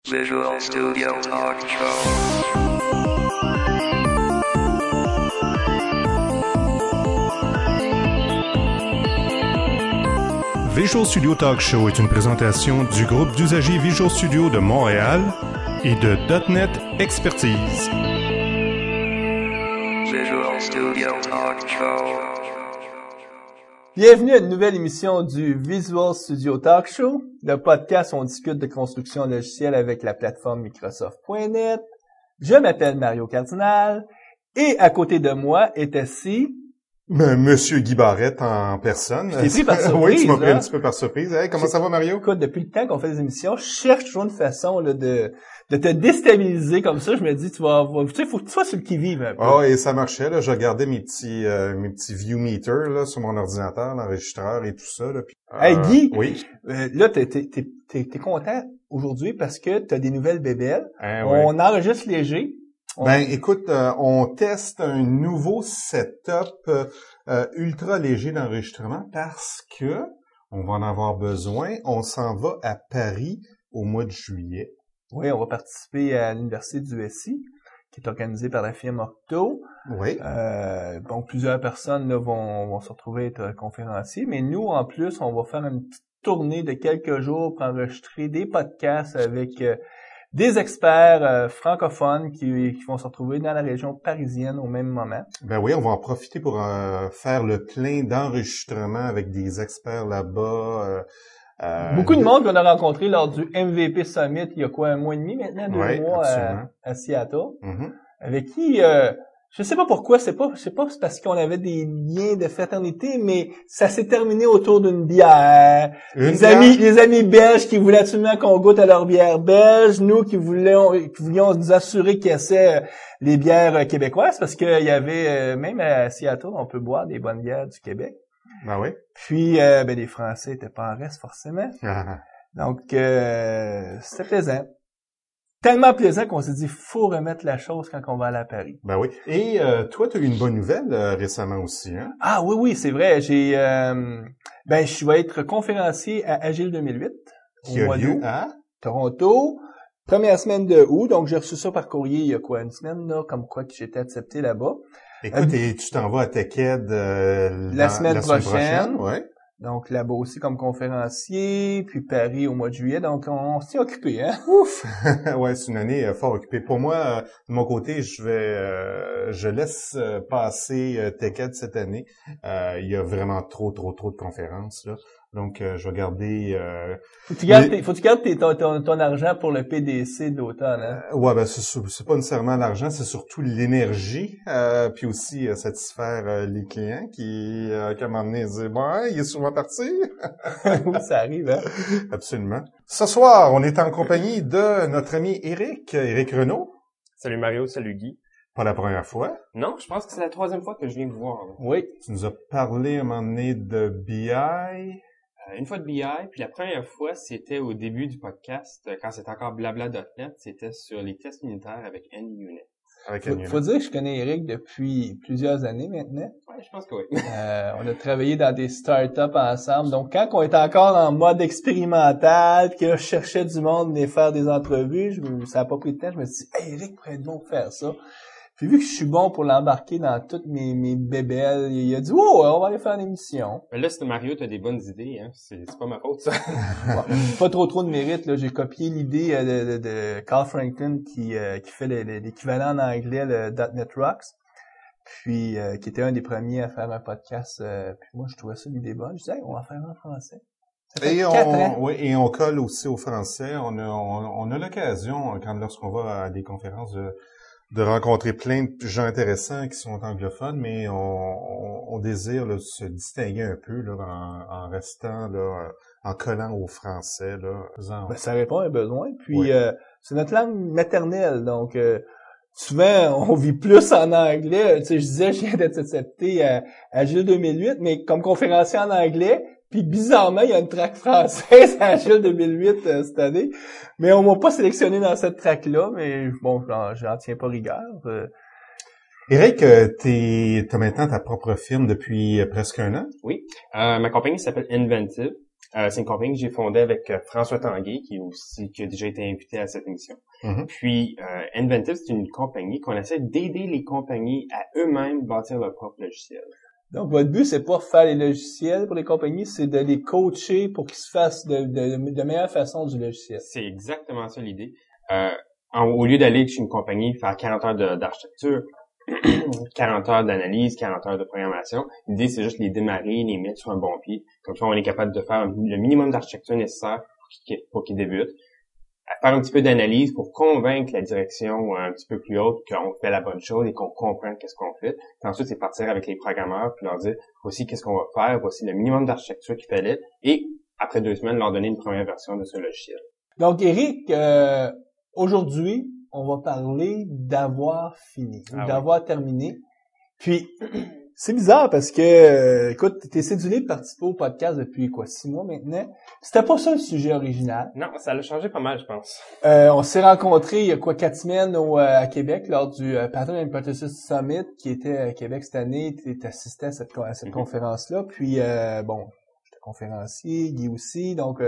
Visual Studio Talk Show. Visual Studio Talk Show est une présentation du groupe d'usagers Visual Studio de Montréal et de .NET Expertise. Visual Studio Talk Show. Bienvenue à une nouvelle émission du Visual Studio Talk Show, le podcast où on discute de construction logicielle avec la plateforme Microsoft.net. Je m'appelle Mario Cardinal et à côté de moi est assis... Monsieur Guy Barrette en personne. Je t'ai pris par surprise. Oui, tu m'as pris un petit peu par surprise. Hey, comment ça va, Mario? Écoute, depuis le temps qu'on fait des émissions, je cherche toujours une façon là, de te déstabiliser comme ça. Je me dis, tu sais, faut que tu sois sur le qui-vive un peu. Oh, et ça marchait, là. Je regardais mes petits view meters, là, sur mon ordinateur, l'enregistreur et tout ça, là. Puis, Hey, Guy. Oui. Là, t'es content aujourd'hui parce que t'as des nouvelles bébelles. Hein, On enregistre léger. Écoute, on teste un nouveau setup ultra léger d'enregistrement parce que on va en avoir besoin. On s'en va à Paris au mois de juillet. Oui, on va participer à l'université du SI, qui est organisée par la firme Octo. Oui. Donc, plusieurs personnes là, vont se retrouver être conférenciers. Mais nous, en plus, on va faire une petite tournée de quelques jours pour enregistrer des podcasts avec... des experts francophones qui vont se retrouver dans la région parisienne au même moment. Ben oui, on va en profiter pour faire le plein d'enregistrements avec des experts là-bas. Beaucoup de monde qu'on a rencontré lors du MVP Summit il y a quoi, un mois et demi maintenant, 2 mois à Seattle, avec qui... je sais pas pourquoi, c'est pas parce qu'on avait des liens de fraternité, mais ça s'est terminé autour d'une bière. Les amis belges qui voulaient absolument qu'on goûte à leur bière belge, nous qui voulions nous assurer qu'ils essaient les bières québécoises, parce qu'il y avait, même à Seattle, on peut boire des bonnes bières du Québec. Ben oui. Puis, les Français étaient pas en reste, forcément. Donc, c'était plaisant. Tellement plaisant qu'on s'est dit, faut remettre la chose quand on va aller à Paris. Ben oui. Et toi, tu as eu une bonne nouvelle récemment aussi, hein? Ah oui, c'est vrai. Je vais être conférencier à Agile 2008 Qui a lieu à Toronto. Première semaine de août, donc j'ai reçu ça par courrier il y a quoi, une semaine, là, comme quoi que j'étais accepté là-bas. Écoute, et tu t'en vas à TechEd la semaine prochaine. Ouais. Donc là-bas aussi comme conférencier, puis Paris au mois de juillet, donc on s'est occupé, hein? Ouf! Ouais, c'est une année fort occupée. Pour moi, de mon côté, je laisse passer TechEd cette année. Il y a vraiment trop de conférences, là. Donc, je vais garder... Faut que tu gardes ton argent pour le PDC de l'automne, hein? Ouais, ben c'est pas nécessairement l'argent, c'est surtout l'énergie, puis aussi satisfaire les clients qui à un moment donné disent il est souvent parti. Oui, ça arrive, hein? Absolument. Ce soir, on est en compagnie de notre ami Éric Renaud. Salut Mario, salut Guy. Pas la première fois. Non, je pense que c'est la 3e fois que je viens vous voir. Là. Oui. Tu nous as parlé à un moment donné de BI. Une fois de BI, puis la première fois, c'était au début du podcast, quand c'était encore blabla.net, c'était sur les tests unitaires avec NUnit. Faut dire que je connais Eric depuis plusieurs années maintenant. Ouais, je pense que oui. On a travaillé dans des startups ensemble. Donc, quand on était encore en mode expérimental, puis que je cherchais du monde venir faire des entrevues, ça n'a pas pris de temps, je me suis dit, hey, Eric pourrait être bon pour faire ça. Puis vu que je suis bon pour l'embarquer dans toutes mes bébelles, il a dit, oh, on va aller faire une émission. Mais là, c'est Mario, t'as des bonnes idées, hein. C'est pas ma faute, ça. Pas trop de mérite, là. J'ai copié l'idée de Carl Franklin qui fait l'équivalent en anglais, le .NET Rocks. Puis, qui était un des premiers à faire un podcast. Puis moi, je trouvais ça l'idée bonne. Je disais, hey, on va faire un en français. Et on colle aussi au français. On a l'occasion, lorsqu'on va à des conférences de rencontrer plein de gens intéressants qui sont anglophones, mais on désire là, se distinguer un peu là, en restant là, en collant au français. Là, ça répond à un besoin. Puis oui. c'est notre langue maternelle, donc souvent on vit plus en anglais. Tu sais, je disais, je viens d'être accepté à Agile 2008, mais comme conférencier en anglais. Puis bizarrement, il y a une track française à Agile 2008 cette année. Mais on m'a pas sélectionné dans cette track-là, mais bon, j'en tiens pas rigueur. Éric, t'as maintenant ta propre firme depuis presque 1 an. Oui. Ma compagnie s'appelle Inventive. C'est une compagnie que j'ai fondée avec François Tanguay, qui a déjà été invité à cette émission. Puis, Inventive, c'est une compagnie qu'on essaie d'aider les compagnies à eux-mêmes bâtir leur propre logiciel. Donc, votre but, c'est pas faire les logiciels pour les compagnies, c'est de les coacher pour qu'ils se fassent de meilleure façon du logiciel. C'est exactement ça l'idée. Au lieu d'aller chez une compagnie faire 40 heures d'architecture, 40 heures d'analyse, 40 heures de programmation, l'idée, c'est juste les démarrer, les mettre sur un bon pied. Comme ça, on est capable de faire le minimum d'architecture nécessaire pour qu'ils débutent. À faire un petit peu d'analyse pour convaincre la direction un petit peu plus haute qu'on fait la bonne chose et qu'on comprend qu'est-ce qu'on fait. Puis ensuite, c'est partir avec les programmeurs puis leur dire voici qu'est-ce qu'on va faire, voici le minimum d'architecture qu'il fallait et après 2 semaines, leur donner une première version de ce logiciel. Donc, Éric, aujourd'hui, on va parler d'avoir fini, d'avoir terminé. Puis, c'est bizarre parce que, écoute, t'es cédulé de participer au podcast depuis 6 mois maintenant. C'était pas ça le sujet original. Non, ça l'a changé pas mal, je pense. On s'est rencontrés il y a 4 semaines à Québec lors du Pattern and Prototype Summit qui était à Québec cette année. Tu assisté à cette conférence-là. Puis, j'étais conférencier, Guy aussi. Donc,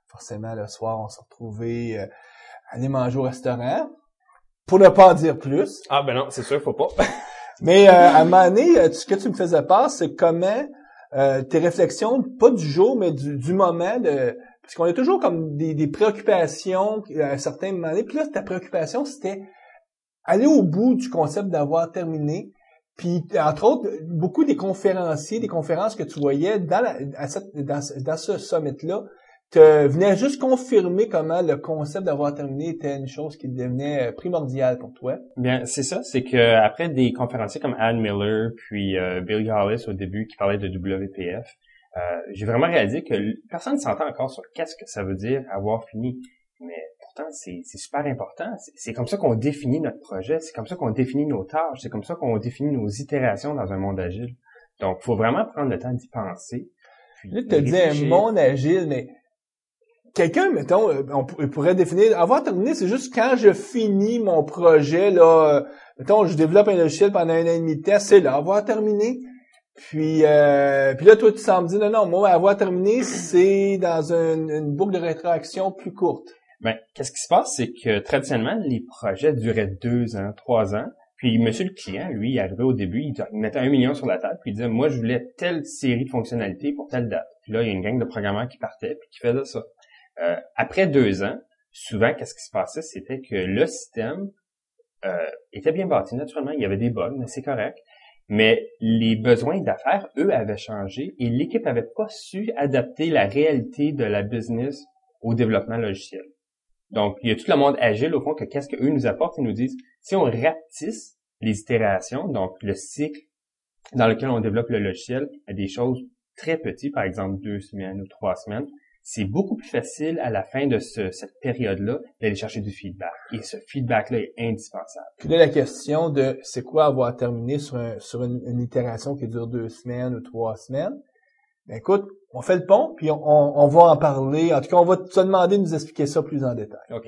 forcément, le soir, on s'est retrouvés aller manger au restaurant. Pour ne pas en dire plus. Ah ben non, c'est sûr, faut pas. Mais à un moment donné, ce que tu me faisais part, c'est comment tes réflexions, pas du jour, mais du moment, parce qu'on a toujours comme des préoccupations à un certain moment donné. Puis là, ta préoccupation, c'était aller au bout du concept d'avoir terminé. Puis, entre autres, beaucoup des conférenciers, des conférences que tu voyais dans ce summit-là, venait juste confirmer comment le concept d'avoir terminé était une chose qui devenait primordiale pour toi. Bien, c'est ça, c'est que après des conférenciers comme Ann Miller puis Bill Hollis au début qui parlait de WPF, j'ai vraiment réalisé que personne ne s'entend encore sur qu'est-ce que ça veut dire avoir fini. Mais pourtant, c'est super important. C'est comme ça qu'on définit notre projet, c'est comme ça qu'on définit nos tâches, c'est comme ça qu'on définit nos itérations dans un monde agile. Donc, il faut vraiment prendre le temps d'y penser. Puis là, tu te dis un monde agile, mais quelqu'un, mettons, on pourrait définir, avoir terminé, c'est juste quand je finis mon projet, là, mettons, je développe un logiciel pendant 1 an et demi de temps, c'est là, avoir terminé. Puis là, toi, tu sembles dire, non, moi, avoir terminé, c'est dans une boucle de rétroaction plus courte. Ben, qu'est-ce qui se passe, c'est que traditionnellement, les projets duraient 2 ans, 3 ans. Puis, monsieur le client, lui, il arrivait au début, il mettait 1 million sur la table, puis il disait, moi, je voulais telle série de fonctionnalités pour telle date. Puis là, il y a une gang de programmeurs qui partaient, puis qui faisaient ça. Après 2 ans, souvent, qu'est-ce qui se passait, c'était que le système était bien bâti. Naturellement, il y avait des bugs, mais c'est correct. Mais les besoins d'affaires, eux, avaient changé et l'équipe avait pas su adapter la réalité de la business au développement logiciel. Donc, il y a tout le monde agile, au fond, que qu'est-ce qu'eux nous apportent? Ils nous disent, si on rapetisse les itérations, donc le cycle dans lequel on développe le logiciel, à des choses très petites, par exemple 2 semaines ou 3 semaines, c'est beaucoup plus facile à la fin de cette période-là d'aller chercher du feedback. Et ce feedback-là est indispensable. Puis là, la question de c'est quoi avoir terminé sur une itération qui dure 2 semaines ou 3 semaines, ben écoute, on fait le pont, puis on va en parler. En tout cas, on va te demander de nous expliquer ça plus en détail. OK.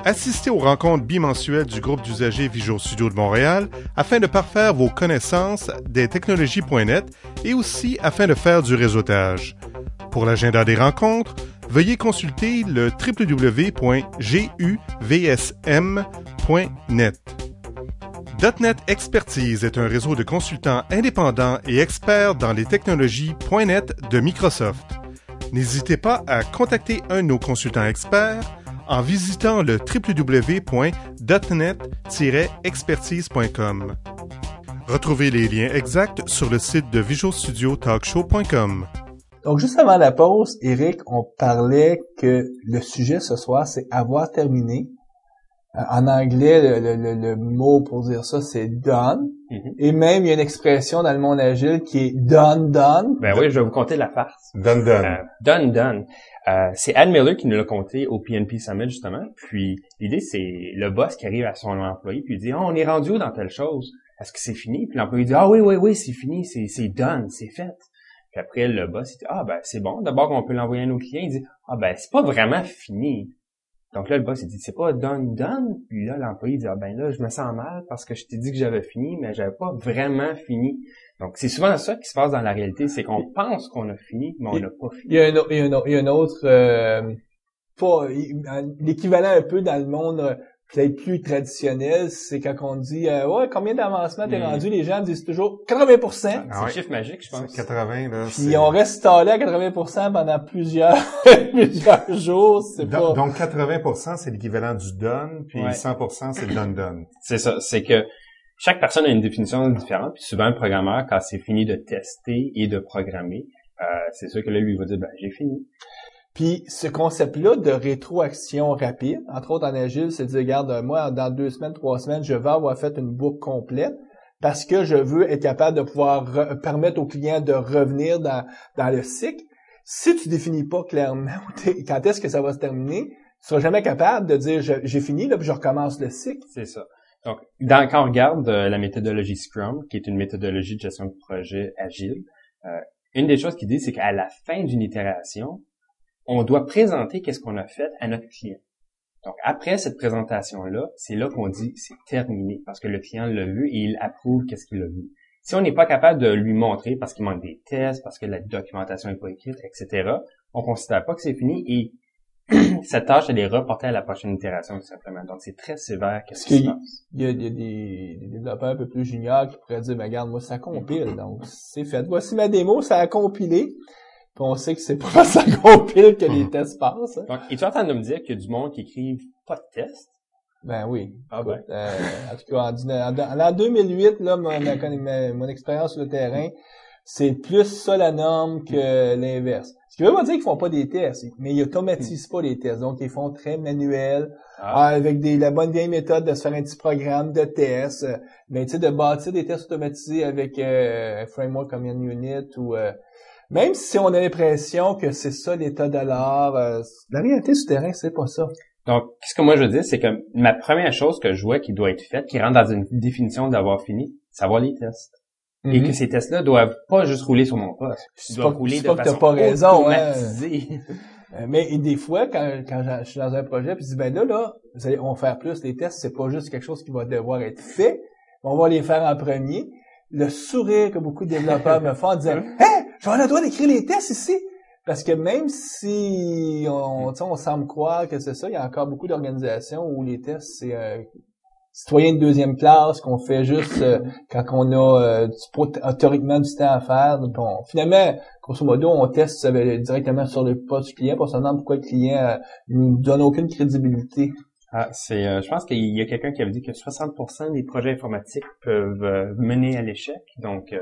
Assistez aux rencontres bimensuelles du groupe d'usagers Visual Studio de Montréal afin de parfaire vos connaissances des technologies.net et aussi afin de faire du réseautage. Pour l'agenda des rencontres, veuillez consulter le www.guvsm.net. .NET Expertise est un réseau de consultants indépendants et experts dans les technologies .NET de Microsoft. N'hésitez pas à contacter un de nos consultants experts en visitant le www.net-expertise.com. Retrouvez les liens exacts sur le site de visualstudiotalkshow.com. Donc, juste avant la pause, Éric, on parlait que le sujet ce soir, c'est avoir terminé. En anglais, le mot pour dire ça, c'est done. Mm-hmm. Et même, il y a une expression dans le monde agile qui est done. Ben oui, je vais vous conter la farce. Done. C'est Ann Miller qui nous l'a conté au PNP Summit, justement. Puis, l'idée, c'est le boss qui arrive à son employé puis il dit, on est rendu où dans telle chose? Est-ce que c'est fini? Puis l'employé dit, oui, c'est fini, c'est done, c'est fait. Puis après, le boss, il dit, ben, c'est bon. D'abord, on peut l'envoyer à nos clients. Il dit, ben, c'est pas vraiment fini. Donc là, le boss, il dit, c'est pas done. Puis là, l'employé dit, ah ben là, je me sens mal parce que je t'ai dit que j'avais fini, mais j'avais pas vraiment fini. Donc, c'est souvent ça qui se passe dans la réalité, c'est qu'on pense qu'on a fini, mais on n'a pas fini. Il y a un autre, l'équivalent un peu dans le monde peut-être plus traditionnel, c'est quand on dit ouais, combien d'avancements t'es rendu, les gens disent toujours 80%. C'est le chiffre magique, je pense. 80 là. Puis on reste stallé à 80% pendant plusieurs jours, c'est pas. Donc 80%, c'est l'équivalent du done, puis 100% c'est le done. C'est ça, c'est que chaque personne a une définition différente, puis souvent un programmeur, quand c'est fini de tester et de programmer, c'est sûr que là, lui, il va dire, ben, j'ai fini. Puis ce concept-là de rétroaction rapide, entre autres en Agile, c'est de dire, regarde, moi, dans 2 semaines, 3 semaines, je vais avoir fait une boucle complète parce que je veux être capable de pouvoir permettre au client de revenir dans le cycle. Si tu définis pas clairement quand est-ce que ça va se terminer, tu seras jamais capable de dire, j'ai fini, là, puis je recommence le cycle. C'est ça. Donc, quand on regarde la méthodologie Scrum, qui est une méthodologie de gestion de projet agile, une des choses qu'il dit, c'est qu'à la fin d'une itération, on doit présenter qu'est-ce qu'on a fait à notre client. Donc, après cette présentation-là, c'est là qu'on dit c'est terminé parce que le client l'a vu et il approuve qu'est-ce qu'il a vu. Si on n'est pas capable de lui montrer parce qu'il manque des tests, parce que la documentation n'est pas écrite, etc., on considère pas que c'est fini et cette tâche, elle est reportée à la prochaine itération, tout simplement. Donc, c'est très sévère. Qu'est-ce qui se passe? Il y a des développeurs un peu plus juniors qui pourraient dire, ben, regarde, moi, ça compile. Donc, c'est fait. Voici ma démo, ça a compilé. Puis on sait que c'est pas parce que ça compile que les tests passent. Hein. Donc, es-tu en train de me dire qu'il y a du monde qui écrive pas de tests? Ben oui. Ah ben. En tout cas, en 2008, là, mon expérience sur le terrain, c'est plus ça la norme que l'inverse. Ce qui veut pas dire qu'ils font pas des tests, mais ils automatisent pas les tests. Donc, ils font très manuel, avec la bonne vieille méthode de se faire un petit programme de tests, mais tu sais, de bâtir des tests automatisés avec un framework comme Unit ou même si on a l'impression que c'est ça l'état de l'art, la réalité sur le terrain, c'est pas ça. Donc, ce que moi je veux dire, c'est que ma première chose que je vois qui doit être faite, qui rentre dans une définition d'avoir fini, c'est avoir les tests. Et que ces tests-là doivent pas juste rouler sur mon poste. Ils doivent rouler de façon automatisée. Mais des fois, quand je suis dans un projet, puis je dis, ben là, on va faire plus. Les tests, c'est pas juste quelque chose qui va devoir être fait. On va les faire en premier. Le sourire que beaucoup de développeurs me font en disant, hey, j'en ai le droit d'écrire les tests ici. Parce que même si on semble croire que c'est ça, il y a encore beaucoup d'organisations où les tests, c'est citoyen de deuxième classe qu'on fait juste quand on a théoriquement du temps à faire. Bon, finalement, grosso modo, on teste directement sur le poste du client pour se demander pourquoi le client nous donne aucune crédibilité. Je pense qu'il y a quelqu'un qui avait dit que 60% des projets informatiques peuvent mener à l'échec. Donc,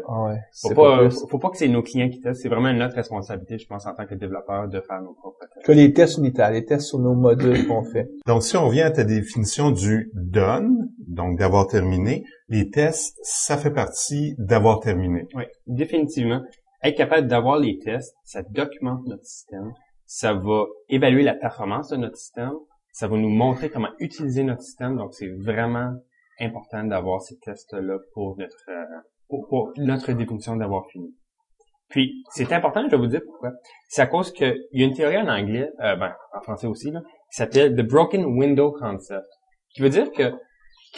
faut pas que c'est nos clients qui testent. C'est vraiment notre responsabilité, je pense, en tant que développeur, de faire nos propres tests. Que les tests unitaires, les tests sur nos modules qu'on fait. Donc, si on revient à ta définition du done, donc d'avoir terminé, les tests, ça fait partie d'avoir terminé. Oui, définitivement. Être capable d'avoir les tests, ça documente notre système. Ça va évaluer la performance de notre système. Ça va nous montrer comment utiliser notre système, donc c'est vraiment important d'avoir ces tests-là pour notre définition d'avoir fini. Puis, c'est important, je vais vous dire pourquoi. C'est à cause qu'il y a une théorie en anglais, en français aussi, là, qui s'appelle The Broken Window Concept, qui veut dire que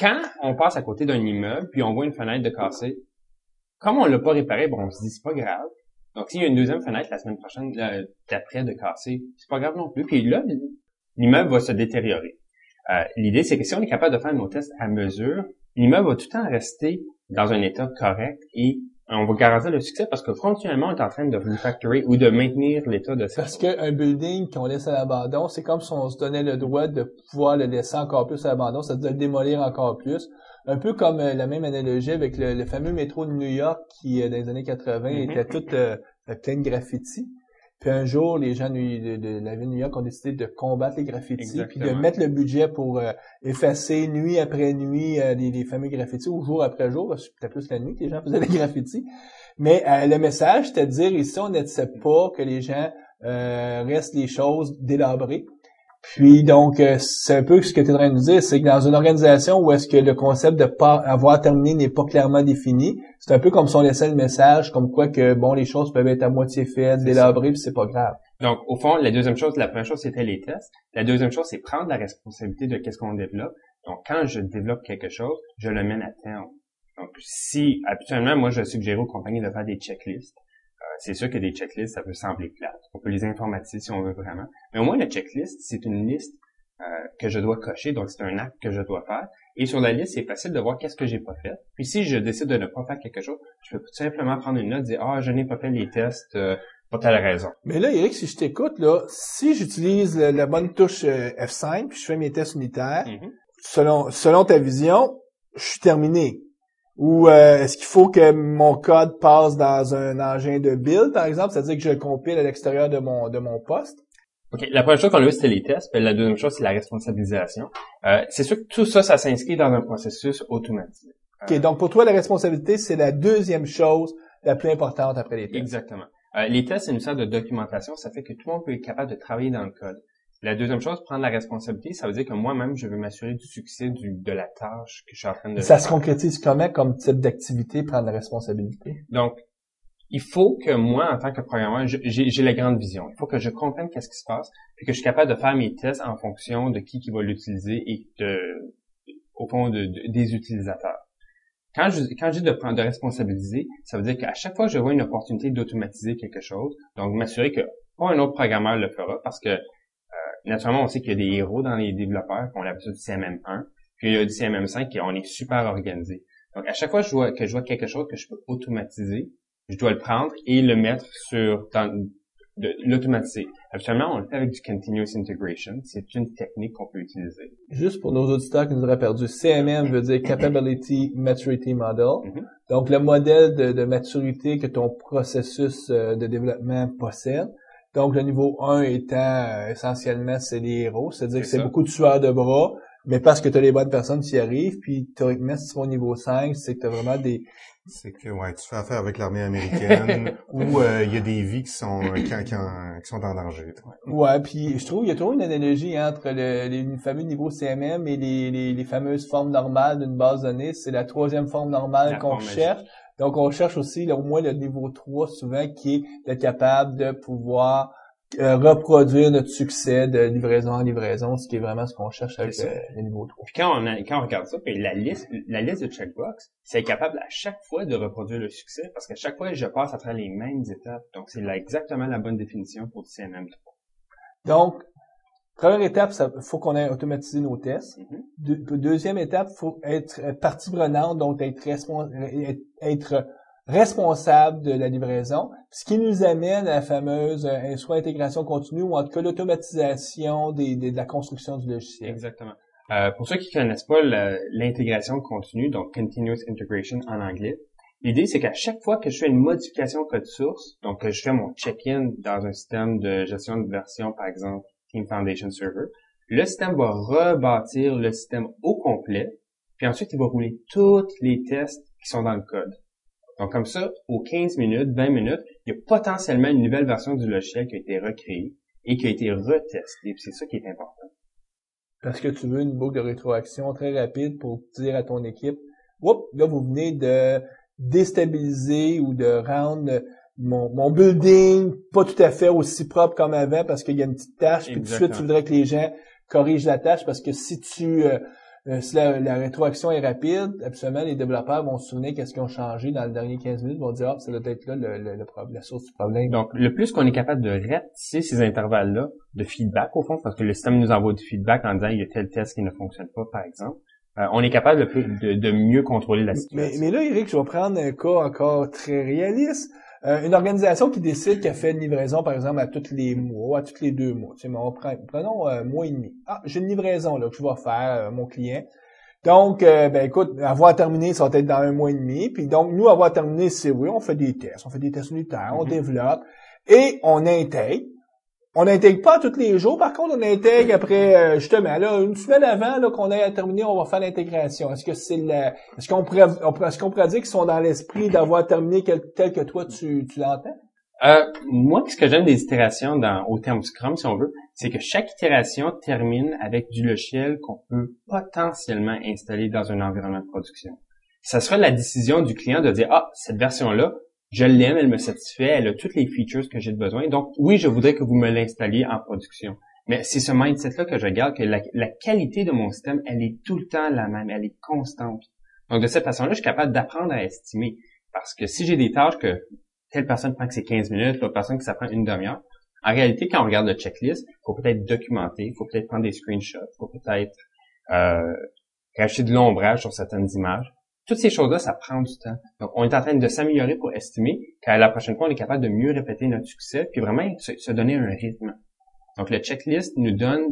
quand on passe à côté d'un immeuble, puis on voit une fenêtre de cassée, comme on l'a pas réparé, on se dit c'est pas grave. Donc, s'il y a une deuxième fenêtre la semaine prochaine, d'après de casser, c'est pas grave non plus. Puis là, l'immeuble va se détériorer. L'idée, c'est que si on est capable de faire nos tests à mesure, l'immeuble va tout le temps rester dans un état correct et on va garantir le succès parce que fonctionnellement, on est en train de refactorer ou de maintenir l'état de ça. Parce qu'un building qu'on laisse à l'abandon, c'est comme si on se donnait le droit de pouvoir le laisser encore plus à l'abandon, c'est-à-dire de le démolir encore plus. Un peu comme la même analogie avec le fameux métro de New York qui, dans les années 80, était tout plein de graffitis. Puis un jour, les gens de la ville de New York ont décidé de combattre les graffitis, puis de mettre le budget pour effacer nuit après nuit les fameux graffitis, ou jour après jour, parce que c'était plus la nuit que les gens faisaient les graffitis. Mais le message, c'était de dire ici, on n'accepte pas que les gens restent les choses délabrées. Puis donc, c'est un peu ce que tu es en train de nous dire, c'est que dans une organisation où est-ce que le concept de pas avoir terminé n'est pas clairement défini, c'est un peu comme si on laissait le message, comme quoi que bon, les choses peuvent être à moitié faites, délabrées, puis c'est pas grave. Donc, au fond, la première chose, c'était les tests. La deuxième chose, c'est prendre la responsabilité de qu'est-ce qu'on développe. Donc, quand je développe quelque chose, je le mène à terme. Donc, si, habituellement, moi, je suggère aux compagnies de faire des checklists. C'est sûr que des checklists, ça peut sembler plate. On peut les informatiser si on veut vraiment. Mais au moins, la checklist, c'est une liste que je dois cocher. Donc, c'est un acte que je dois faire. Et sur la liste, c'est facile de voir qu'est-ce que j'ai pas fait. Puis, si je décide de ne pas faire quelque chose, je peux tout simplement prendre une note et dire, je n'ai pas fait les tests pour telle raison. Mais là, Eric, si je t'écoute, là, si j'utilise la bonne touche F5 puis je fais mes tests unitaires, selon ta vision, je suis terminé. Ou est-ce qu'il faut que mon code passe dans un engin de build, par exemple, c'est-à-dire que je le compile à l'extérieur de mon poste? OK. La première chose qu'on a vu, c'était les tests. Puis la deuxième chose, c'est la responsabilisation. C'est sûr que tout ça, ça s'inscrit dans un processus automatisé. OK. Donc, pour toi, la responsabilité, c'est la deuxième chose la plus importante après les tests. Exactement. Les tests, c'est une sorte de documentation. Ça fait que tout le monde peut être capable de travailler dans le code. La deuxième chose, prendre la responsabilité, ça veut dire que moi-même, je veux m'assurer du succès de la tâche que je suis en train de faire. Ça se concrétise comment comme type d'activité, prendre la responsabilité? Donc, il faut que moi, en tant que programmeur, j'ai la grande vision. Il faut que je comprenne qu'est-ce qui se passe, puis que je suis capable de faire mes tests en fonction de qui va l'utiliser et au fond des utilisateurs. Quand je dis de responsabiliser, ça veut dire qu'à chaque fois que je vois une opportunité d'automatiser quelque chose, donc m'assurer que pas un autre programmeur le fera, parce que naturellement, on sait qu'il y a des héros dans les développeurs, qu'on appelle ça du CMM1, puis il y a du CMM5 qui on est super organisé. Donc, à chaque fois que je vois quelque chose que je peux automatiser, je dois le prendre et le mettre l'automatiser. Habituellement, on le fait avec du Continuous Integration. C'est une technique qu'on peut utiliser. Juste pour nos auditeurs qui nous auraient perdu, CMM veut dire Capability Maturity Model. Donc, le modèle de maturité que ton processus de développement possède. Donc, le niveau 1 étant essentiellement, c'est les héros. C'est-à-dire que c'est beaucoup de sueur de bras, mais parce que tu as les bonnes personnes qui y arrivent. Puis, théoriquement, si tu vas au niveau 5, c'est que tu as vraiment des... C'est que, tu fais affaire avec l'armée américaine où il y a des vies qui sont en danger. Ouais, puis je trouve il y a toujours une analogie entre les fameux niveaux CMM et les fameuses formes normales d'une base donnée. C'est la troisième forme normale qu'on cherche. Donc, on cherche aussi au moins le niveau 3 souvent qui est d'être capable de pouvoir reproduire notre succès de livraison en livraison, ce qui est vraiment ce qu'on cherche avec le niveau 3. Puis quand on regarde ça, puis la liste de checkbox, c'est capable à chaque fois de reproduire le succès parce qu'à chaque fois, je passe à travers les mêmes étapes. Donc, c'est exactement la bonne définition pour du CMM3. Donc, première étape, faut qu'on ait automatisé nos tests. Deuxième étape, faut être partie prenante, donc être responsable de la livraison, ce qui nous amène à la fameuse soit intégration continue ou en tout cas l'automatisation de la construction du logiciel. Exactement. Pour ceux qui connaissent pas l'intégration continue, donc Continuous Integration en anglais, l'idée c'est qu'à chaque fois que je fais une modification code source, donc que je fais mon check-in dans un système de gestion de version, par exemple Team Foundation Server, le système va rebâtir le système au complet, puis ensuite il va rouler tous les tests qui sont dans le code. Donc, comme ça, aux 15 minutes, 20 minutes, il y a potentiellement une nouvelle version du logiciel qui a été recréée et qui a été retestée. C'est ça qui est important. Parce que tu veux une boucle de rétroaction très rapide pour dire à ton équipe, oups, là, vous venez de déstabiliser ou de rendre mon building pas tout à fait aussi propre comme avant parce qu'il y a une petite tâche, puis tout de suite, tu voudrais que les gens corrigent la tâche parce que si la rétroaction est rapide, absolument, les développeurs vont se souvenir qu'est-ce qu'ils ont changé dans les derniers 15 minutes, vont dire, ça doit être là la source du problème. Donc, le plus qu'on est capable de ratisser ces intervalles-là de feedback, au fond, parce que le système nous envoie du feedback en disant, il y a tel test qui ne fonctionne pas, par exemple, on est capable de mieux contrôler la situation. Mais là, Eric, je vais prendre un cas encore très réaliste. Une organisation qui décide qu'elle fait une livraison, par exemple, à tous les mois, à tous les 2 mois. Tu sais, prenons un mois et demi. j'ai une livraison là que je vais faire mon client. Donc, écoute, avoir terminé, ça va être dans 1 mois et demi. Puis donc, nous, avoir terminé, c'est oui, on fait des tests unitaires, on développe et on intègre. On n'intègre pas tous les jours. Par contre, on intègre après, justement, là, une semaine avant, là, qu'on ait terminé, on va faire l'intégration. Est-ce qu'on pourrait dire qu'ils sont dans l'esprit d'avoir terminé tel que toi, tu l'entends? Moi, ce que j'aime des itérations au terme Scrum, si on veut, c'est que chaque itération termine avec du logiciel qu'on peut potentiellement installer dans un environnement de production. Ça sera la décision du client de dire, cette version-là, je l'aime, elle me satisfait, elle a toutes les features que j'ai besoin. Donc, oui, je voudrais que vous me l'installiez en production. Mais c'est ce mindset-là que je garde, que la qualité de mon système, elle est tout le temps la même, elle est constante. Donc, de cette façon-là, je suis capable d'apprendre à estimer. Parce que si j'ai des tâches que telle personne prend que c'est 15 minutes, l'autre personne que ça prend une demi-heure, en réalité, quand on regarde le checklist, il faut peut-être documenter, il faut peut-être prendre des screenshots, il faut peut-être rajouter de l'ombrage sur certaines images. Toutes ces choses-là, ça prend du temps. Donc, on est en train de s'améliorer pour estimer qu'à la prochaine fois, on est capable de mieux répéter notre succès, puis vraiment se donner un rythme. Donc, le checklist nous donne,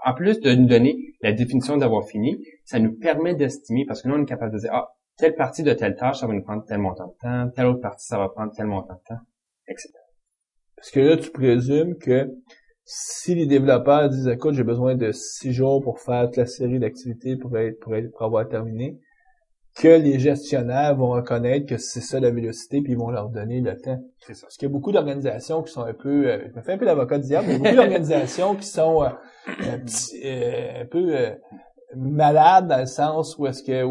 en plus de nous donner la définition d'avoir fini, ça nous permet d'estimer, parce que là, on est capable de dire, telle partie de telle tâche, ça va nous prendre tel montant de temps, telle autre partie, ça va prendre tel montant de temps, etc. Parce que là, tu présumes que si les développeurs disent, écoute, j'ai besoin de 6 jours pour faire toute la série d'activités pour avoir terminé, que les gestionnaires vont reconnaître que c'est ça la vélocité, puis ils vont leur donner le temps. C'est ça. Parce qu'il y a beaucoup d'organisations qui sont un peu, je me fais un peu l'avocat du diable, mais il y a beaucoup d'organisations qui sont un peu malades dans le sens où est-ce que,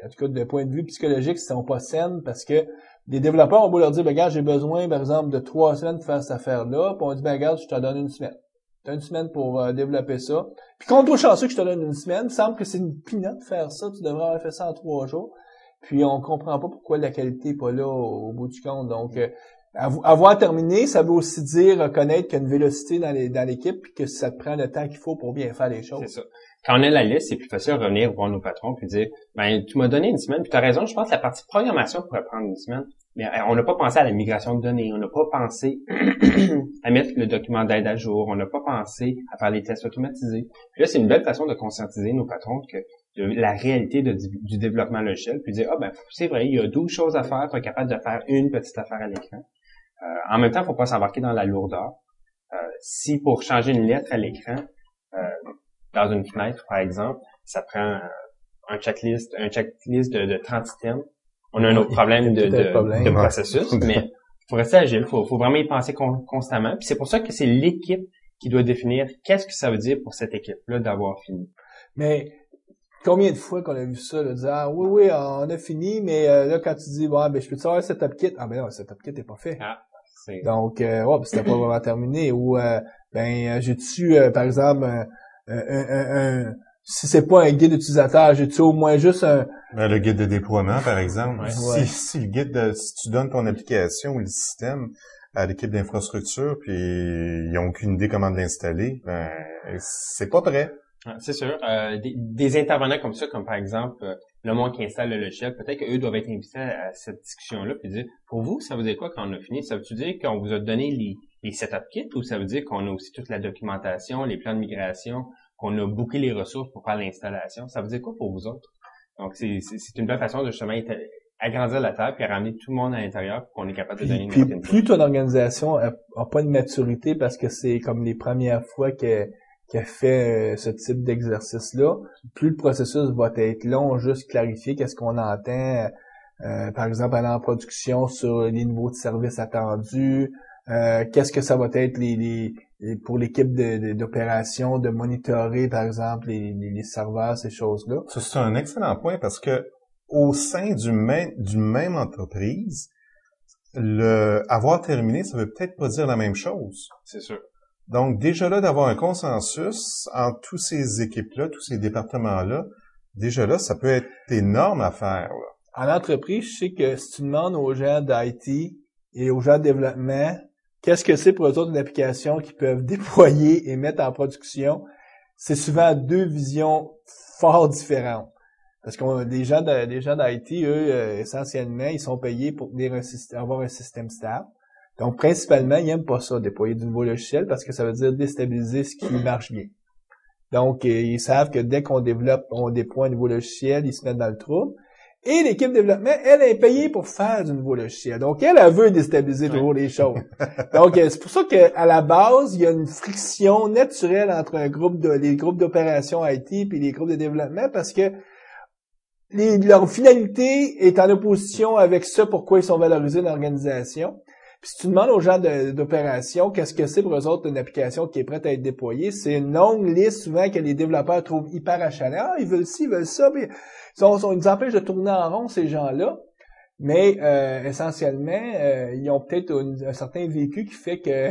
en tout cas de point de vue psychologique, ils sont pas saines parce que les développeurs ont beau leur dire, ben regarde, j'ai besoin, par exemple, de 3 semaines pour faire cette affaire-là, puis on dit, ben regarde, je te donne 1 semaine. T'as 1 semaine pour développer ça. Puis quand on est chanceux que je te donne 1 semaine, il semble que c'est une pinotte de faire ça, tu devrais avoir fait ça en 3 jours. Puis on comprend pas pourquoi la qualité est pas là au bout du compte. Donc, avoir terminé, ça veut aussi dire reconnaître qu'il y a une vélocité dans l'équipe puis que ça te prend le temps qu'il faut pour bien faire les choses. C'est ça. Quand on a la liste, c'est plus facile de revenir voir nos patrons puis dire, ben, tu m'as donné 1 semaine, puis tu as raison, je pense que la partie programmation pourrait prendre 1 semaine. Mais on n'a pas pensé à la migration de données, on n'a pas pensé à mettre le document d'aide à jour, on n'a pas pensé à faire les tests automatisés. Puis là, c'est une belle façon de conscientiser nos patrons que la réalité du développement logiciel, puis dire, c'est vrai, il y a 12 choses à faire, tu es capable de faire une petite affaire à l'écran. En même temps, il ne faut pas s'embarquer dans la lourdeur. Si pour changer une lettre à l'écran, dans une fenêtre, par exemple, ça prend un checklist de 30 items, on a un autre problème de processus, mais faut rester agile, faut vraiment y penser constamment. Puis c'est pour ça que c'est l'équipe qui doit définir qu'est-ce que ça veut dire pour cette équipe-là d'avoir fini. Mais combien de fois qu'on a vu ça, là, dire oui, on a fini, mais là quand tu dis je peux te savoir le setup kit, ben non, le setup kit n'est pas fait. Donc c'était pas vraiment terminé. Ou j'ai-tu par exemple si c'est pas un guide utilisateur, j'ai-tu au moins juste le guide de déploiement, par exemple. Ouais. Si le guide si tu donnes ton application ou le système à l'équipe d'infrastructure, puis ils n'ont aucune idée comment l'installer, c'est pas prêt. C'est sûr. Des intervenants comme ça, comme par exemple le monde qui installe le logiciel, peut-être qu'eux doivent être invités à cette discussion-là, puis dire, pour vous, ça veut dire quoi quand on a fini? Ça veut-tu dire qu'on vous a donné les setup kits, ou ça veut dire qu'on a aussi toute la documentation, les plans de migration, qu'on a booké les ressources pour faire l'installation? Ça veut dire quoi pour vous autres? Donc, c'est une belle façon de justement agrandir la table puis ramener tout le monde à l'intérieur pour qu'on est capable de donner une puis plus ton organisation a pas de maturité parce que c'est comme les premières fois qu'elle fait ce type d'exercice-là, plus le processus va être long, juste clarifier qu'est-ce qu'on entend, par exemple aller en production sur les niveaux de services attendus, qu'est-ce que ça va être pour l'équipe d'opération de monitorer, par exemple, les serveurs, ces choses-là. Ça, c'est un excellent point parce que au sein d'une même entreprise, avoir terminé, ça veut peut-être pas dire la même chose. C'est sûr. Donc, déjà là, d'avoir un consensus entre toutes ces équipes-là, tous ces départements-là, déjà là, ça peut être énorme à faire, là. En entreprise, je sais que si tu demandes aux gens d'IT et aux gens de développement, qu'est-ce que c'est pour eux autres une application qu'ils peuvent déployer et mettre en production, c'est souvent 2 visions fort différentes. Parce qu'on a des gens d'IT, eux, essentiellement, ils sont payés pour avoir un système stable. Donc, principalement, ils n'aiment pas ça, déployer du nouveau logiciel, parce que ça veut dire déstabiliser ce qui marche bien. Donc, ils savent que dès qu'on déploie un nouveau logiciel, ils se mettent dans le trouble. Et l'équipe de développement, elle est payée pour faire du nouveau logiciel. Donc, elle veut déstabiliser toujours les choses. Donc, c'est pour ça qu'à la base, il y a une friction naturelle entre les groupes d'opération IT et les groupes de développement, parce que leur finalité est en opposition avec ça pourquoi ils sont valorisés dans l'organisation. Puis si tu demandes aux gens d'opération qu'est-ce que c'est pour eux autres une application qui est prête à être déployée, c'est une longue liste souvent que les développeurs trouvent hyper achalant. Ils veulent ci, ils veulent ça, puis ils nous empêchent de tourner en rond, ces gens-là. Mais essentiellement, ils ont peut-être un certain vécu qui fait que,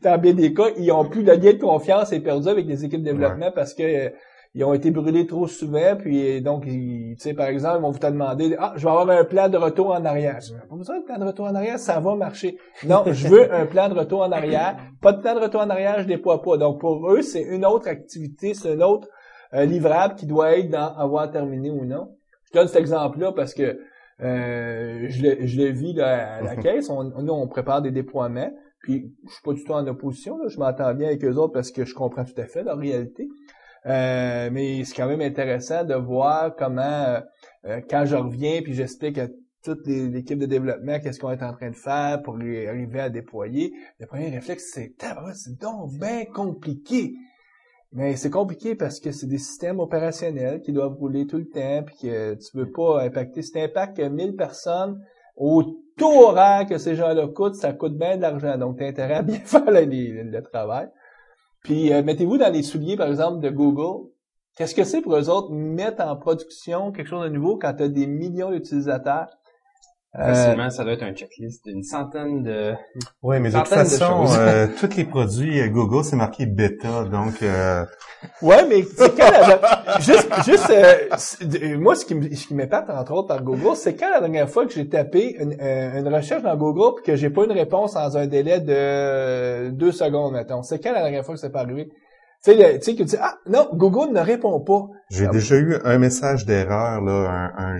dans bien des cas, ils ont plus de lien de confiance est perdu avec les équipes de développement parce que ils ont été brûlés trop souvent, puis donc, tu sais, par exemple, ils vont vous te demander, je vais avoir un plan de retour en arrière. Pas besoin de plan de retour en arrière, ça va marcher. Non, je veux un plan de retour en arrière. Pas de plan de retour en arrière, je déploie pas. Donc, pour eux, c'est une autre activité, c'est un autre livrable qui doit être dans avoir terminé ou non. Je donne cet exemple-là parce que je l'ai vu là, à la caisse. Nous, on prépare des déploiements, puis je suis pas du tout en opposition. Là, je m'entends bien avec eux autres parce que je comprends tout à fait leur réalité. Mais c'est quand même intéressant de voir comment, quand je reviens puis j'explique à toute l'équipe de développement qu'est-ce qu'on est en train de faire pour arriver à déployer, le premier réflexe, c'est donc bien compliqué. Mais c'est compliqué parce que c'est des systèmes opérationnels qui doivent rouler tout le temps puis que tu veux pas impacter. Si tu impactes 1000 personnes au taux horaire que ces gens-là coûtent, ça coûte bien de l'argent. Donc, tu as intérêt à bien faire le travail. Puis, mettez-vous dans les souliers, par exemple, de Google. Qu'est-ce que c'est pour eux autres mettre en production quelque chose de nouveau quand tu as des millions d'utilisateurs? Facilement, ça doit être un checklist d'une centaine de... Oui, mais de toute façon, tous les produits Google, c'est marqué bêta, donc... Ouais, mais c'est quand moi, ce qui m'épate, entre autres, par Google, c'est quand la dernière fois que j'ai tapé une recherche dans Google puis que j'ai pas une réponse dans un délai de 2 secondes, mettons. C'est quand la dernière fois que c'est pas arrivé? Tu sais, que tu dis, non, Google ne répond pas. J'ai déjà eu un message d'erreur, là,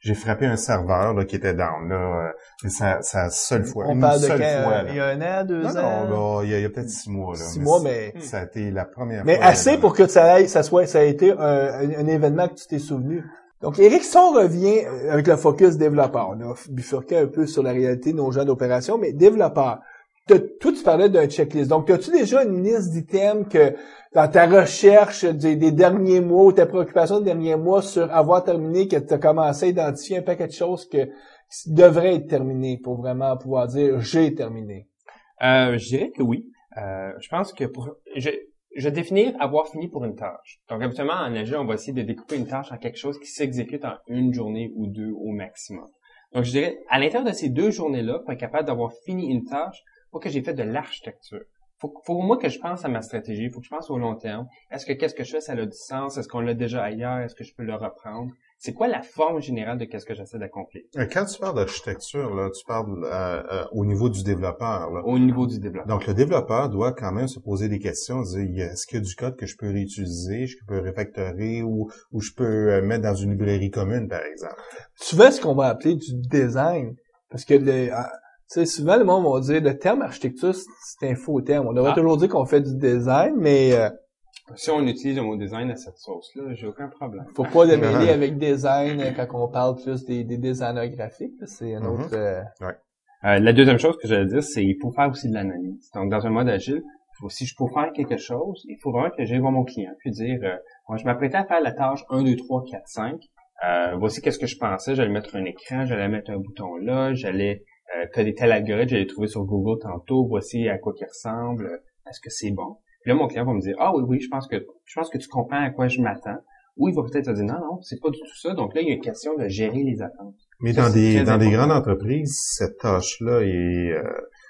j'ai frappé un serveur là qui était down là, c'est sa seule fois. On parle de quand? Il y a 1 an, 2 ans? Non, il y a peut-être 6 mois là. 6 mois, mais ça a été la première fois. Mais assez pour que ça a été un événement que tu t'es souvenu. Donc, Éric, si on revient avec le focus développeur, on a bifurqué un peu sur la réalité de nos gens d'opération, mais développeur. Toi, tu parlais d'un checklist. Donc, as-tu déjà une liste d'items que dans ta recherche des derniers mois ou ta préoccupation des derniers mois sur avoir terminé, que tu as commencé à identifier un paquet de choses qui devraient être terminées pour vraiment pouvoir dire « j'ai terminé ». Je dirais que oui. Je pense que je vais définir avoir fini pour une tâche. Donc, habituellement, en agile, on va essayer de découper une tâche en quelque chose qui s'exécute en 1 journée ou 2 au maximum. Donc, je dirais, à l'intérieur de ces 2 journées-là, pour être capable d'avoir fini une tâche, faut que j'ai fait de l'architecture. Faut moi que je pense à ma stratégie, faut que je pense au long terme. Est-ce que qu'est-ce que je fais, ça a du sens? Est-ce qu'on l'a déjà ailleurs? Est-ce que je peux le reprendre? C'est quoi la forme générale de qu'est-ce que j'essaie d'accomplir? Quand tu parles d'architecture, là, tu parles au niveau du développeur. Là. Au niveau du développeur. Donc, le développeur doit quand même se poser des questions, dire est-ce qu'il y a du code que je peux réutiliser, je peux refactorer ou je peux mettre dans une librairie commune, par exemple? Souvent, ce qu'on va appeler du design, parce que tu sais, souvent, le monde va dire, le terme architecture, c'est un faux terme. On devrait toujours dire qu'on fait du design, mais... si on utilise le mot design à cette sauce-là, j'ai aucun problème. Faut pas le mêler avec design quand on parle plus des designers graphiques. C'est un autre... La deuxième chose que j'allais dire, c'est qu'il faut faire aussi de l'analyse. Donc, dans un mode agile, si je peux faire quelque chose, il faut vraiment que j'aille voir mon client puis dire, moi, je m'apprêtais à faire la tâche 1, 2, 3, 4, 5. Voici qu'est-ce que je pensais. J'allais mettre un écran, j'allais mettre un bouton là, j'allais... coder tel algorithme, j'allais trouver sur Google tantôt, voici à quoi il ressemble, est-ce que c'est bon? Puis là, mon client va me dire, oui, je pense que tu comprends à quoi je m'attends. Ou il va peut-être te dire, non, c'est pas du tout ça. Donc là, il y a une question de gérer les attentes. Mais dans des grandes entreprises, cette tâche-là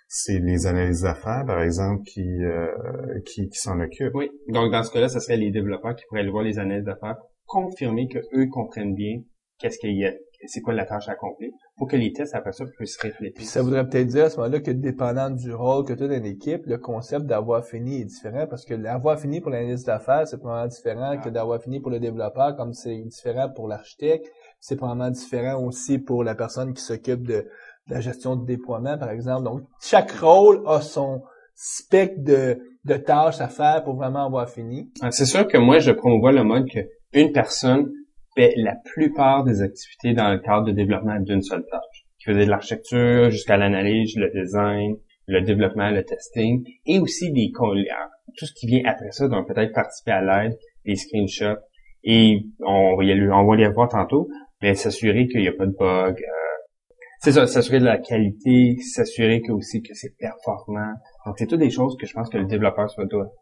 c'est les analyses d'affaires, par exemple, qui s'en occupent. Oui. Donc, dans ce cas-là, ce serait les développeurs qui pourraient aller voir les analyses d'affaires pour confirmer que eux comprennent bien qu'est-ce qu'il y a, c'est quoi la tâche à accomplir, pour que les tests après ça puissent refléter. Puis ça voudrait peut-être dire à ce moment-là que dépendant du rôle que tu as dans l'équipe, le concept d'avoir fini est différent, parce que l'avoir fini pour l'analyse d'affaires, c'est probablement différent que d'avoir fini pour le développeur, comme c'est différent pour l'architecte, c'est probablement différent aussi pour la personne qui s'occupe de la gestion de déploiement, par exemple. Donc, chaque rôle a son spectre de tâches à faire pour vraiment avoir fini. C'est sûr que moi, je promouvois le mode que une personne fait la plupart des activités dans le cadre de développement d'une seule tâche. Qui faisait de l'architecture jusqu'à l'analyse, le design, le développement, le testing, et aussi tout ce qui vient après ça, donc peut-être participer à l'aide, les screenshots, et on va les voir tantôt, mais s'assurer qu'il n'y a pas de bug, c'est ça, s'assurer de la qualité, s'assurer que c'est performant. Donc c'est toutes des choses que je pense que le développeur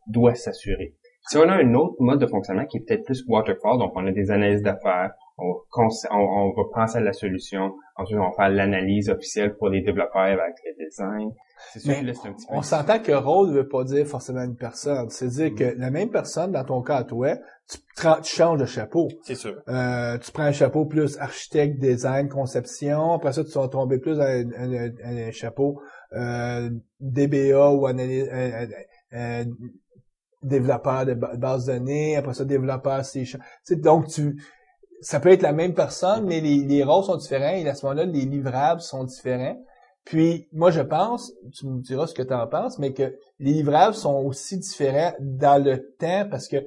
doit s'assurer. Si on a un autre mode de fonctionnement qui est peut-être plus waterfall, donc on a des analyses d'affaires, on va penser à la solution. Ensuite, on va faire l'analyse officielle pour les développeurs avec le design. C'est sûr que là, c'est un petit peu... On s'entend que rôle ne veut pas dire forcément une personne. C'est-à-dire que la même personne, dans ton cas à toi, tu changes de chapeau. C'est sûr. Tu prends un chapeau plus architecte, design, conception. Après ça, tu vas tomber plus dans un chapeau DBA ou analyse... développeur de base de données, après ça, développeur C#. Donc, ça peut être la même personne, mais les rôles sont différents et à ce moment-là, les livrables sont différents. Puis, moi, je pense, tu me diras ce que tu en penses, mais que les livrables sont aussi différents dans le temps parce que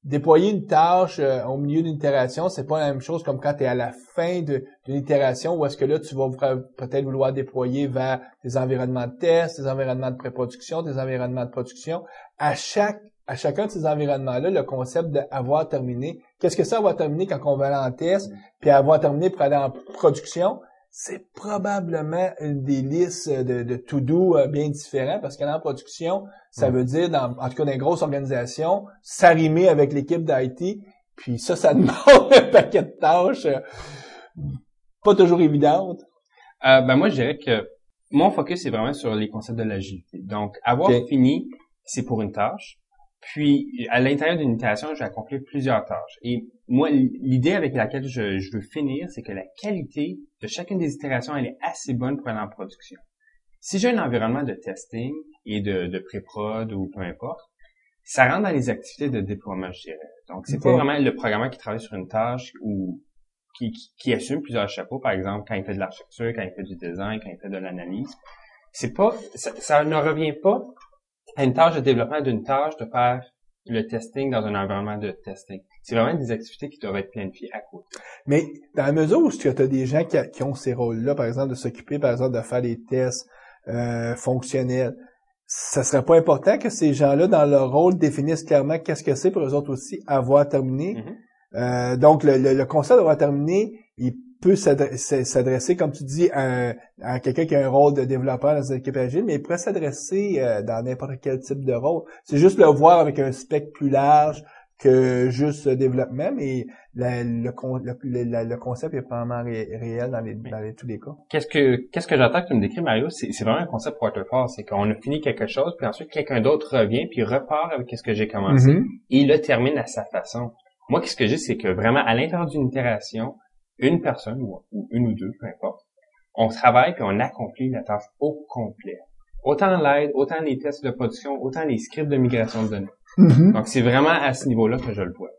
déployer une tâche au milieu d'une itération, c'est pas la même chose comme quand tu es à la fin d'une itération où est-ce que là, tu vas peut-être vouloir déployer vers des environnements de test, des environnements de pré-production, des environnements de production. À chacun de ces environnements-là, le concept d'avoir terminé, qu'est-ce que c'est avoir terminé quand on va aller en test, puis avoir terminé pour aller en production? C'est probablement une des listes de to-do bien différents parce qu'en production, ça veut dire, en tout cas dans une grosse organisation, s'arrimer avec l'équipe d'IT, puis ça demande un paquet de tâches pas toujours évidentes. Moi, je dirais que mon focus est vraiment sur les concepts de l'agilité. Donc, avoir fini, c'est pour une tâche. Puis, à l'intérieur d'une itération, j'ai accompli plusieurs tâches. Et moi, l'idée avec laquelle je veux finir, c'est que la qualité de chacune des itérations, elle est assez bonne pour aller en production. Si j'ai un environnement de testing et de pré-prod ou peu importe, ça rentre dans les activités de déploiement, je dirais. Donc, c'est pas vraiment le programmeur qui travaille sur une tâche ou qui assume plusieurs chapeaux, par exemple, quand il fait de l'architecture, quand il fait du design, quand il fait de l'analyse. C'est pas, ça ne revient pas à une tâche de développement d'une tâche de faire le testing dans un environnement de testing. C'est vraiment des activités qui doivent être planifiées à côté. Mais dans la mesure où tu as des gens qui ont ces rôles-là, par exemple, de s'occuper, par exemple, de faire des tests fonctionnels, ça serait pas important que ces gens-là, dans leur rôle, définissent clairement qu'est-ce que c'est pour eux autres aussi, avoir terminé. Mm-hmm. Donc, le concept d'avoir terminé, il peut s'adresser, comme tu dis, à quelqu'un qui a un rôle de développeur dans une équipe agile, mais il pourrait s'adresser dans n'importe quel type de rôle. C'est juste le voir avec un spectre plus large que juste le développement, mais le concept est vraiment réel dans tous les cas. Qu'est-ce que j'entends que tu me décris, Mario? C'est vraiment un concept waterfall. C'est qu'on a fini quelque chose, puis ensuite quelqu'un d'autre revient, puis repart avec ce que j'ai commencé, et il le termine à sa façon. Moi, qu'est-ce que j'ai, c'est que vraiment, à l'intérieur d'une itération, une personne, ou une ou deux, peu importe, on travaille puis on accomplit la tâche au complet. Autant l'aide, autant les tests de production, autant les scripts de migration de données. Mm-hmm. Donc, c'est vraiment à ce niveau-là que je le vois.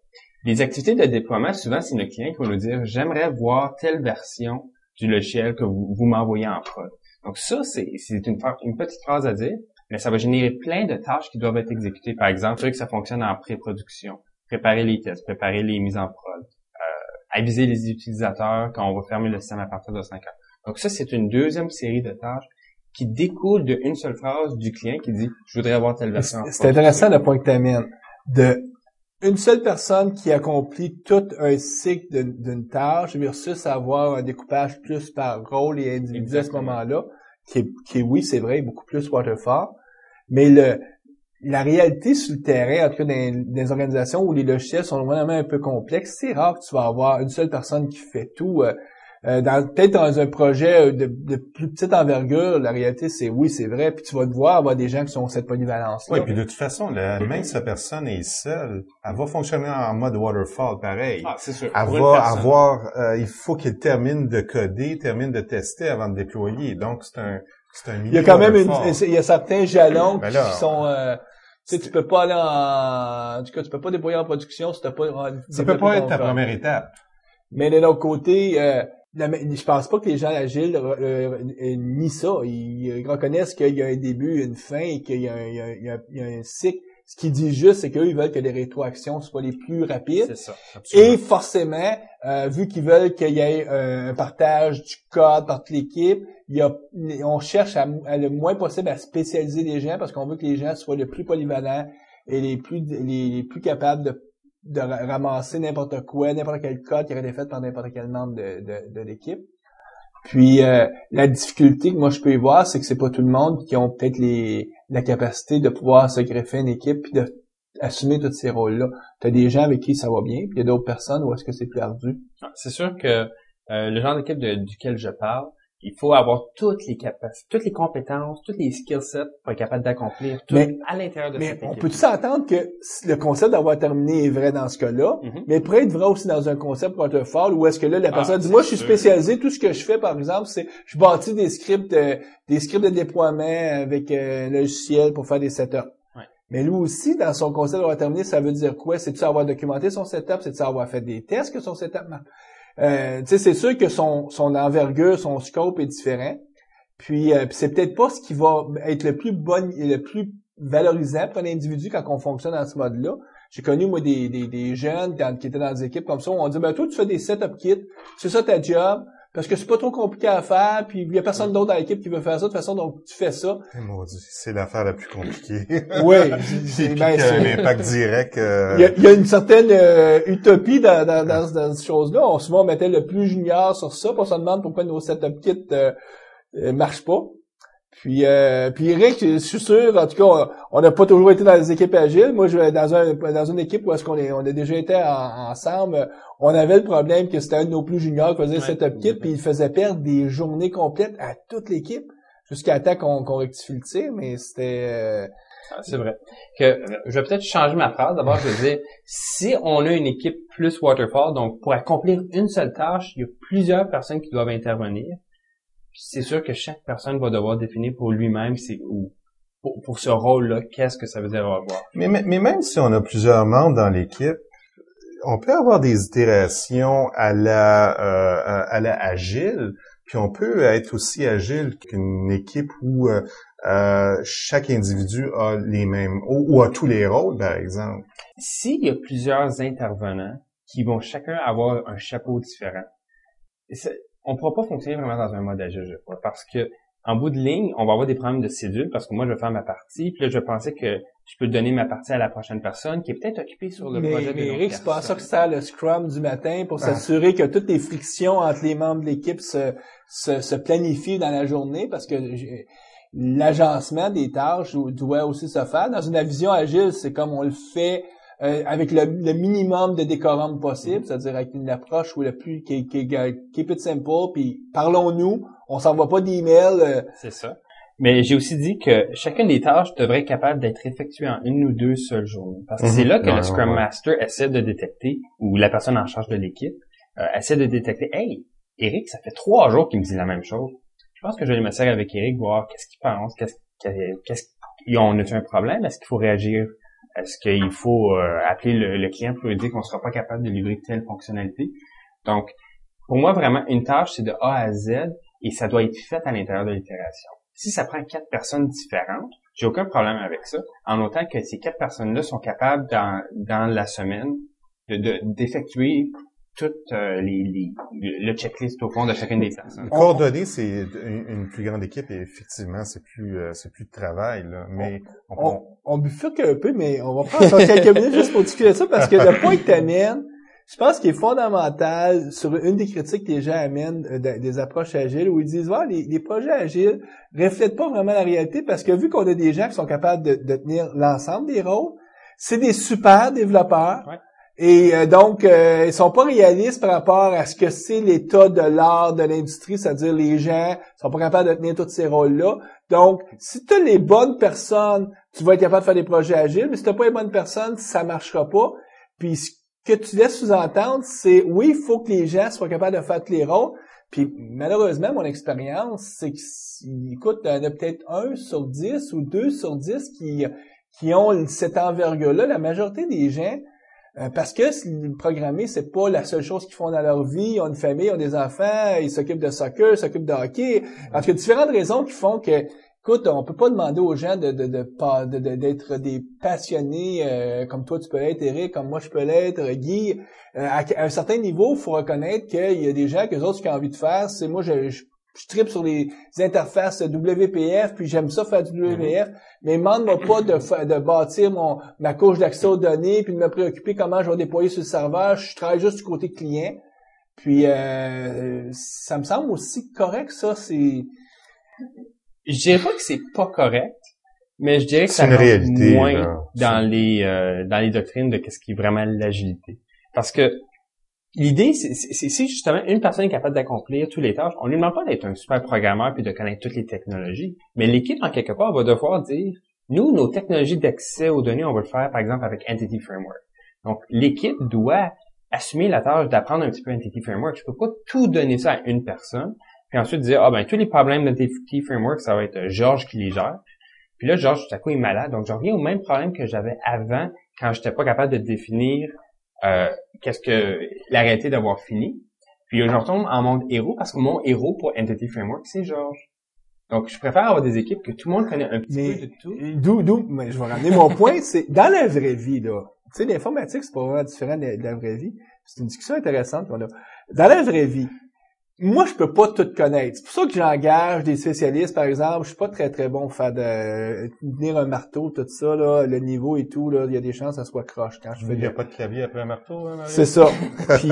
Les activités de déploiement, souvent, c'est notre client qui va nous dire « J'aimerais voir telle version du logiciel que vous m'envoyez en prod. » Donc, ça, c'est une petite phrase à dire, mais ça va générer plein de tâches qui doivent être exécutées. Par exemple, que ça fonctionne en pré-production, préparer les tests, préparer les mises en prod, aviser les utilisateurs quand on va fermer le système à partir de 5 heures. Donc ça, c'est une deuxième série de tâches qui découle d'une seule phrase du client qui dit « Je voudrais avoir telle version. » C'est intéressant le point que tu amènes. De une seule personne qui accomplit tout un cycle d'une tâche versus avoir un découpage plus par rôle et individu à ce moment-là, qui est oui, c'est vrai, beaucoup plus waterfall. Mais la réalité sur le terrain, en tout cas dans des organisations où les logiciels sont vraiment un peu complexes, c'est rare que tu vas avoir une seule personne qui fait tout. Peut-être dans un projet de plus petite envergure, la réalité c'est oui, c'est vrai, puis tu vas devoir avoir des gens qui sont cette polyvalence-là. Oui, puis de toute façon, même si la personne est seule, elle va fonctionner en mode waterfall, pareil. Ah, c'est sûr. Elle va avoir, il faut qu'elle termine de coder, termine de tester avant de déployer. Donc c'est un il y a quand même il y a certains jalons qui sont tu peux pas aller en tout cas tu peux pas déployer en production si t'as pas ça peut pas être ta première étape. Mais de l'autre côté je pense pas que les gens agiles nient ça. Ils reconnaissent qu'il y a un début, une fin et qu'il y a un cycle. Ce qu'ils disent juste, c'est qu'eux, ils veulent que les rétroactions soient les plus rapides. C'est ça. Absolument. Et forcément, vu qu'ils veulent qu'il y ait un partage du code par toute l'équipe, on cherche le moins possible à spécialiser les gens parce qu'on veut que les gens soient le plus polyvalents et les plus capables de ramasser n'importe quoi, n'importe quel code qui aurait été fait par n'importe quel membre de l'équipe. Puis la difficulté que moi je peux y voir, c'est que c'est pas tout le monde qui ont peut-être la capacité de pouvoir se greffer une équipe puis de assumer tous ces rôles-là. T'as des gens avec qui ça va bien, puis il y a d'autres personnes où est-ce que c'est perdu. C'est sûr que le genre d'équipe duquel je parle, il faut avoir toutes les capacités, toutes les compétences, tous les skill sets pour être capable d'accomplir tout à l'intérieur de cette équipe. Mais on peut s'entendre que le concept d'avoir terminé est vrai dans ce cas-là, mais il pourrait être vrai aussi dans un concept waterfall où est-ce que là, la personne dit, moi, je suis spécialisé, tout ce que je fais, par exemple, c'est, je bâtis des scripts de déploiement avec un logiciel pour faire des setups. Ouais. Mais lui aussi, dans son concept d'avoir terminé, ça veut dire quoi? C'est-tu avoir documenté son setup? C'est-tu avoir fait des tests que son setup marche? C'est sûr que son envergure, son scope est différent. Puis c'est peut-être pas ce qui va être le plus valorisant pour un individu quand on fonctionne dans ce mode-là. J'ai connu, moi, des jeunes qui étaient dans des équipes comme ça, où on dit, ben, toi, tu fais des setup kits, c'est ça ta job, parce que c'est pas trop compliqué à faire, puis il y a personne d'autre dans l'équipe qui veut faire ça, de toute façon, donc tu fais ça. C'est l'affaire la plus compliquée. Oui. C'est l'impact direct. Il y a une certaine utopie dans cette chose-là. Souvent, on mettait le plus junior sur ça, puis on se demande pourquoi nos setup kits marchent pas. Puis Eric, je suis sûr, en tout cas, on n'a pas toujours été dans des équipes agiles. Moi, je dans une équipe où est-ce qu'on a déjà été ensemble, on avait le problème que c'était un de nos plus juniors qui faisait le setup kit, puis il faisait perdre des journées complètes à toute l'équipe jusqu'à temps qu'on rectifie le tir, mais c'était c'est vrai. Je vais peut-être changer ma phrase. D'abord, je vais dire, si on a une équipe plus waterfall, donc pour accomplir une seule tâche, il y a plusieurs personnes qui doivent intervenir. C'est sûr que chaque personne va devoir définir pour lui-même pour ce rôle-là, qu'est-ce que ça veut dire avoir. Mais même si on a plusieurs membres dans l'équipe, on peut avoir des itérations à la agile, puis on peut être aussi agile qu'une équipe où chaque individu a les mêmes ou a tous les rôles, par exemple. S'il y a plusieurs intervenants qui vont chacun avoir un chapeau différent, on ne pourra pas fonctionner vraiment dans un mode agile, je crois, parce que en bout de ligne, on va avoir des problèmes de cédule, parce que moi, je vais faire ma partie, puis là, je pensais que je peux donner ma partie à la prochaine personne qui est peut-être occupée sur le projet de Mais l'autre Eric, c'est pas ça que sert le Scrum du matin pour Ah. s'assurer que toutes les frictions entre les membres de l'équipe se planifient dans la journée, parce que l'agencement des tâches doit aussi se faire. Dans une vision agile, c'est comme on le fait avec le minimum de décorum possible, c'est-à-dire avec une approche où le plus keep it simple, puis parlons-nous, on s'envoie pas d'email. C'est ça. Mais j'ai aussi dit que chacune des tâches devrait être capable d'être effectuée en une ou deux seules journées. Parce que c'est là que le Scrum Master essaie de détecter, ou la personne en charge de l'équipe, essaie de détecter, hey, Eric, ça fait 3 jours qu'il me dit la même chose. Je pense que je vais m'asseoir avec Eric, voir qu'est-ce qu'il pense, on a-tu un problème? Est-ce qu'il faut réagir? Est-ce qu'il faut appeler le client pour lui dire qu'on ne sera pas capable de livrer telle fonctionnalité? Donc, pour moi, vraiment, une tâche, c'est de A à Z et ça doit être fait à l'intérieur de l'itération. Si ça prend 4 personnes différentes, j'ai aucun problème avec ça, en autant que ces 4 personnes-là sont capables, dans la semaine, d'effectuer tout le checklist au fond de chacune des personnes. Coordonner, c'est une plus grande équipe et effectivement, c'est plus de travail, là. Mais on bifurque un peu, mais on va prendre quelques minutes juste pour discuter de ça parce que le point que tu amènes, je pense qu'il est fondamental sur une des critiques que les gens amènent des approches agiles où ils disent les projets agiles reflètent pas vraiment la réalité parce que vu qu'on a des gens qui sont capables de tenir l'ensemble des rôles, c'est des super développeurs. Ouais. Et donc, ils sont pas réalistes par rapport à ce que c'est l'état de l'art de l'industrie, c'est-à-dire les gens sont pas capables de tenir tous ces rôles-là. Donc, si tu as les bonnes personnes, tu vas être capable de faire des projets agiles, mais si tu n'as pas les bonnes personnes, ça marchera pas. Puis ce que tu laisses sous-entendre, c'est oui, il faut que les gens soient capables de faire tous les rôles. Puis malheureusement, mon expérience, c'est que, écoute, il y en a peut-être 1 sur 10 ou 2 sur 10 qui ont cette envergure-là. La majorité des gens, parce que programmer, c'est pas la seule chose qu'ils font dans leur vie. Ils ont une famille, ils ont des enfants, ils s'occupent de soccer, ils s'occupent de hockey. En tout cas, différentes raisons qui font que, écoute, on peut pas demander aux gens d'être des passionnés comme toi tu peux l'être, Eric, comme moi je peux l'être, Guy. À un certain niveau, il faut reconnaître qu'il y a des gens que les autres qui ont envie de faire. C'est moi, je tripe sur les interfaces WPF, puis j'aime ça faire du WPF, mais demande-moi pas de bâtir ma couche d'accès aux données, puis de me préoccuper comment je vais déployer sur le serveur. Je travaille juste du côté client. Puis ça me semble aussi correct, ça. Je dirais pas que c'est pas correct, Mais je dirais que ça rentre moins dans les doctrines de qu'est-ce qui est vraiment l'agilité. Parce que l'idée, c'est justement une personne est capable d'accomplir toutes les tâches. On lui demande pas d'être un super programmeur puis de connaître toutes les technologies. Mais l'équipe, en quelque part, va devoir dire, nous, nos technologies d'accès aux données, on va le faire, par exemple, avec Entity Framework. Donc, l'équipe doit assumer la tâche d'apprendre un petit peu Entity Framework. Je peux pas tout donner ça à une personne, puis ensuite dire, tous les problèmes d'Entity Framework, ça va être Georges qui les gère. Puis là, Georges, tout à coup, est malade. Donc, je reviens au même problème que j'avais avant, quand j'étais pas capable de définir qu'est-ce que la réalité d'avoir fini. Puis je retombe en monde héros, parce que mon héros pour Entity Framework, c'est Georges. Donc, je préfère avoir des équipes que tout le monde connaît un petit peu de tout. Mais je vais ramener mon point, c'est dans la vraie vie, là. Tu sais, l'informatique, c'est pas vraiment différent de la vraie vie. C'est une discussion intéressante qu'on a. Dans la vraie vie, moi, je peux pas tout connaître. C'est pour ça que j'engage des spécialistes, par exemple. Je suis pas très, très bon pour faire tenir un marteau, tout ça, là, le niveau et tout, là. Il y a des chances que ça soit croche quand je fais. Il y a pas de clavier après un marteau, hein, Marie? C'est ça. Puis,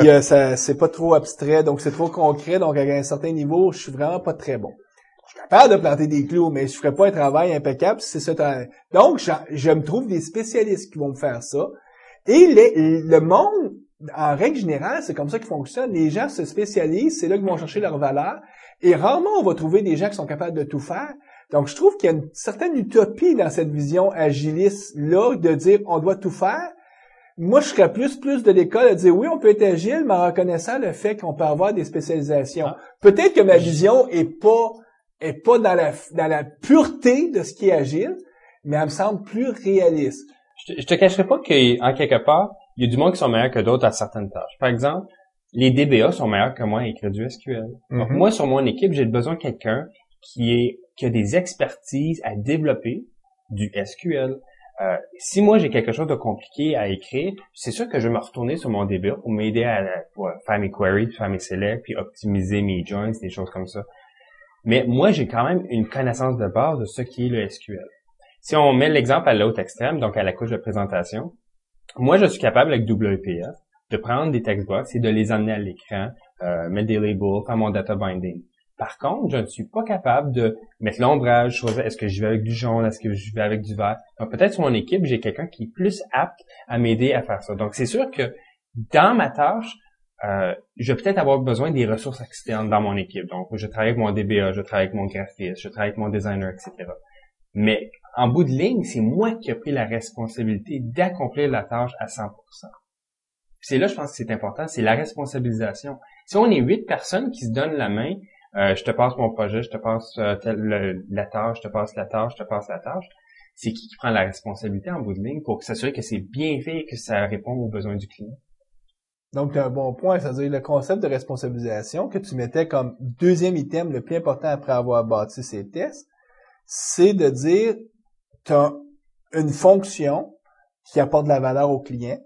c'est pas trop abstrait, donc c'est trop concret. Donc, à un certain niveau, je suis vraiment pas très bon. Je suis capable de planter des clous, mais je ferais pas un travail impeccable si c'est ça. Donc, je me trouve des spécialistes qui vont me faire ça. Et le monde, en règle générale, c'est comme ça qu'il fonctionne. Les gens se spécialisent, c'est là qu'ils vont chercher leur valeur. Et rarement, on va trouver des gens qui sont capables de tout faire. Donc, je trouve qu'il y a une certaine utopie dans cette vision agiliste-là, de dire on doit tout faire. Moi, je serais plus de l'école à dire oui, on peut être agile, mais en reconnaissant le fait qu'on peut avoir des spécialisations. Peut-être que ma vision est pas dans la pureté de ce qui est agile, mais elle me semble plus réaliste. Je te cacherai pas qu'en quelque part, il y a du monde qui sont meilleurs que d'autres à certaines tâches. Par exemple, les DBA sont meilleurs que moi à écrire du SQL. Donc, moi, sur mon équipe, j'ai besoin de quelqu'un qui a des expertises à développer du SQL. Si moi, j'ai quelque chose de compliqué à écrire, c'est sûr que je vais me retourner sur mon DBA pour m'aider à faire mes queries, faire mes selects, puis optimiser mes joins, des choses comme ça. Mais moi, j'ai quand même une connaissance de base de ce qui est le SQL. Si on met l'exemple à l'autre extrême, donc à la couche de présentation, moi, je suis capable avec WPF de prendre des textbox et de les amener à l'écran, mettre des labels, faire mon data binding. Par contre, je ne suis pas capable de mettre l'ombrage, choisir est-ce que je vais avec du jaune, est-ce que je vais avec du vert. Donc peut-être sur mon équipe, j'ai quelqu'un qui est plus apte à m'aider à faire ça. Donc c'est sûr que dans ma tâche, je vais peut-être avoir besoin des ressources externes dans mon équipe. Donc je travaille avec mon DBA, je travaille avec mon graphiste, je travaille avec mon designer, etc. Mais en bout de ligne, c'est moi qui ai pris la responsabilité d'accomplir la tâche à 100%. C'est là, je pense que c'est important, c'est la responsabilisation. Si on est 8 personnes qui se donnent la main, je te passe mon projet, je te passe la tâche, je te passe la tâche, je te passe la tâche, c'est qui prend la responsabilité en bout de ligne pour s'assurer que c'est bien fait et que ça répond aux besoins du client? Donc, tu as un bon point, c'est-à-dire le concept de responsabilisation que tu mettais comme deuxième item le plus important après avoir bâti ces tests, c'est de dire tu as une fonction qui apporte de la valeur au client,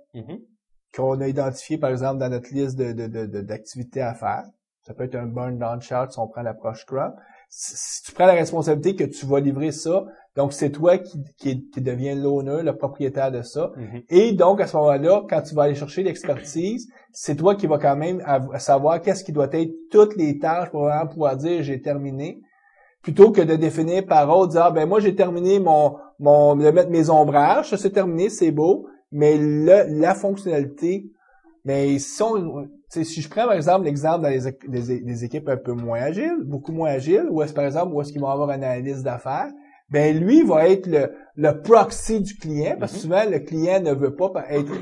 qu'on a identifié, par exemple, dans notre liste d'activités à faire. Ça peut être un burn down chart si on prend l'approche Scrum. Si tu prends la responsabilité que tu vas livrer ça, donc c'est toi qui deviens l'owner, le propriétaire de ça. Et donc, à ce moment-là, quand tu vas aller chercher l'expertise, c'est toi qui vas quand même savoir qu'est-ce qui doit être toutes les tâches pour vraiment pouvoir dire j'ai terminé. Plutôt que de définir par autre, dire, moi, j'ai terminé de mettre mes ombrages, ça c'est terminé, c'est beau, mais la fonctionnalité, mais si je prends, par exemple, l'exemple dans les équipes un peu moins agiles, beaucoup moins agiles, où est-ce qu'ils vont avoir une analyse d'affaires, lui va être le proxy du client, parce que souvent, le client ne veut pas être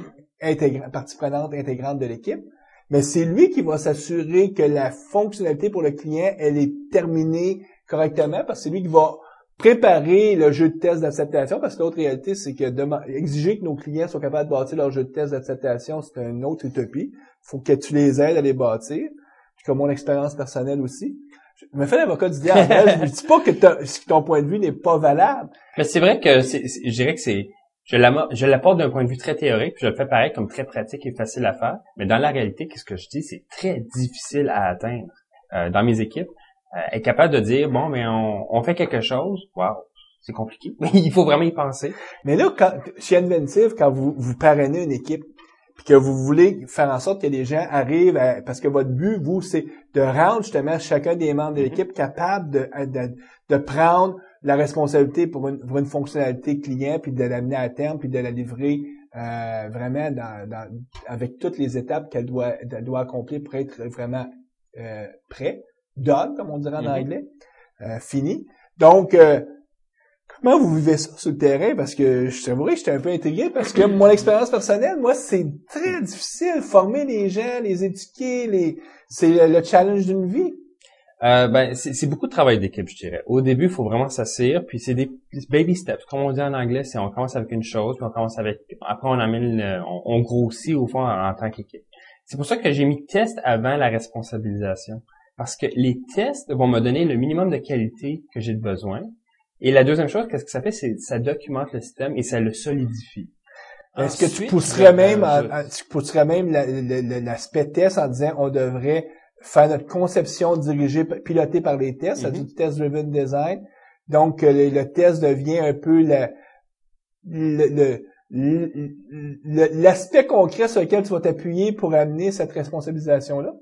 partie prenante intégrante de l'équipe, mais c'est lui qui va s'assurer que la fonctionnalité pour le client, elle est terminée correctement, parce que c'est lui qui va préparer le jeu de test d'acceptation, parce que l'autre réalité, c'est que exiger que nos clients soient capables de bâtir leur jeu de test d'acceptation, c'est une autre utopie. Il faut que tu les aides à les bâtir. Puis comme mon expérience personnelle aussi. Je me fais l'avocat du diable. Je ne dis pas que ton point de vue n'est pas valable. Mais c'est vrai que je dirais que je l'apporte d'un point de vue très théorique, puis je le fais pareil comme très pratique et facile à faire. Mais dans la réalité, qu'est-ce que je dis, c'est très difficile à atteindre. Dans mes équipes, être capable de dire, on fait quelque chose, wow, c'est compliqué, mais il faut vraiment y penser. Mais là, chez Inventive, quand vous parrainez une équipe, puis que vous voulez faire en sorte que les gens arrivent parce que votre but, vous, c'est de rendre justement chacun des membres de l'équipe capable de prendre la responsabilité pour une fonctionnalité client, puis de l'amener à terme, puis de la livrer vraiment avec toutes les étapes qu'elle doit accomplir pour être vraiment prêt, done, comme on dirait en anglais, fini. Donc, comment vous vivez ça sur le terrain? Parce que je t'avouerais que j'étais un peu intrigué parce que mon expérience personnelle, moi, c'est très difficile. Former les gens, les éduquer, c'est le challenge d'une vie. C'est beaucoup de travail d'équipe, je dirais. Au début, il faut vraiment s'asseoir, puis c'est des baby steps. Comme on dit en anglais, c'est on commence avec une chose, puis après on amène, on grossit au fond en tant qu'équipe. C'est pour ça que j'ai mis test avant la responsabilisation. Parce que les tests vont me donner le minimum de qualité que j'ai besoin. Et la deuxième chose, qu'est-ce que ça fait? C'est ça documente le système et ça le solidifie. Est-ce que tu pousserais même l'aspect test en disant on devrait faire notre conception dirigée, pilotée par les tests, c'est du test-driven design. Donc, le test devient un peu l'aspect concret sur lequel tu vas t'appuyer pour amener cette responsabilisation-là?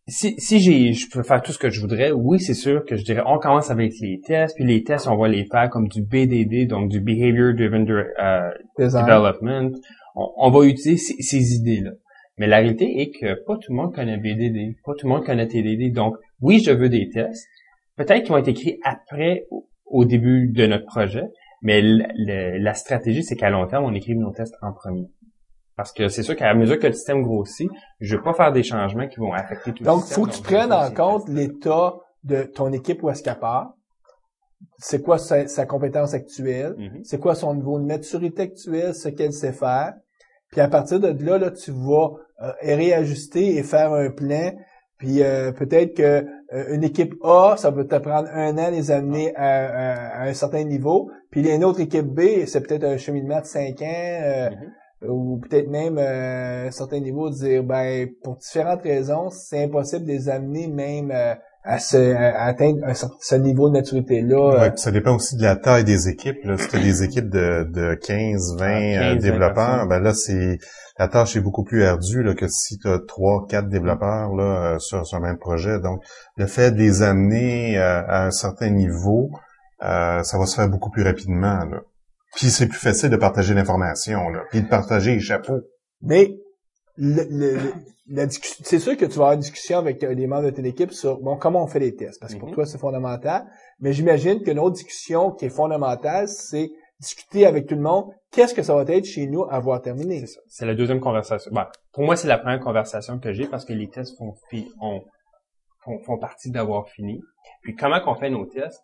Si je peux faire tout ce que je voudrais, oui, c'est sûr que je dirais, on commence avec les tests, puis les tests, on va les faire comme du BDD, donc du Behavior Driven Development. On va utiliser ces idées-là. Mais la réalité est que pas tout le monde connaît BDD, pas tout le monde connaît TDD. Donc, oui, je veux des tests. Peut-être qu'ils vont être écrits après, au début de notre projet, mais la stratégie, c'est qu'à long terme, on écrive nos tests en premier. Parce que c'est sûr qu'à mesure que le système grossit, je veux pas faire des changements qui vont affecter tout le système. Donc, faut que tu prennes en compte l'état de ton équipe où est-ce qu'elle part. C'est quoi sa compétence actuelle? C'est quoi son niveau de maturité actuelle, ce qu'elle sait faire? Puis à partir de là, tu vas réajuster et faire un plan. Puis peut-être que une équipe A, ça va te prendre 1 an les amener à un certain niveau. Puis une autre équipe B, c'est peut-être un cheminement de 5 ans. Ou peut-être même à un certain niveau dire pour différentes raisons, c'est impossible de les amener même à atteindre ce niveau de maturité-là. Ouais, ça dépend aussi de la taille des équipes. Là. Si tu as des équipes de 15, 20 développeurs, la tâche est beaucoup plus ardue là, que si tu as 3, 4 développeurs là, sur un même projet. Donc, le fait de les amener à un certain niveau, ça va se faire beaucoup plus rapidement. Là. Puis c'est plus facile de partager l'information, là, puis de partager les chapeaux. Mais c'est sûr que tu vas avoir une discussion avec les membres de ton équipe sur comment on fait les tests, parce que pour toi c'est fondamental. Mais j'imagine qu'une autre discussion qui est fondamentale, c'est discuter avec tout le monde. Qu'est-ce que ça va être chez nous à avoir terminé? C'est ça. C'est la deuxième conversation. Pour moi, c'est la première conversation que j'ai parce que les tests font partie d'avoir fini. Puis comment qu'on fait nos tests?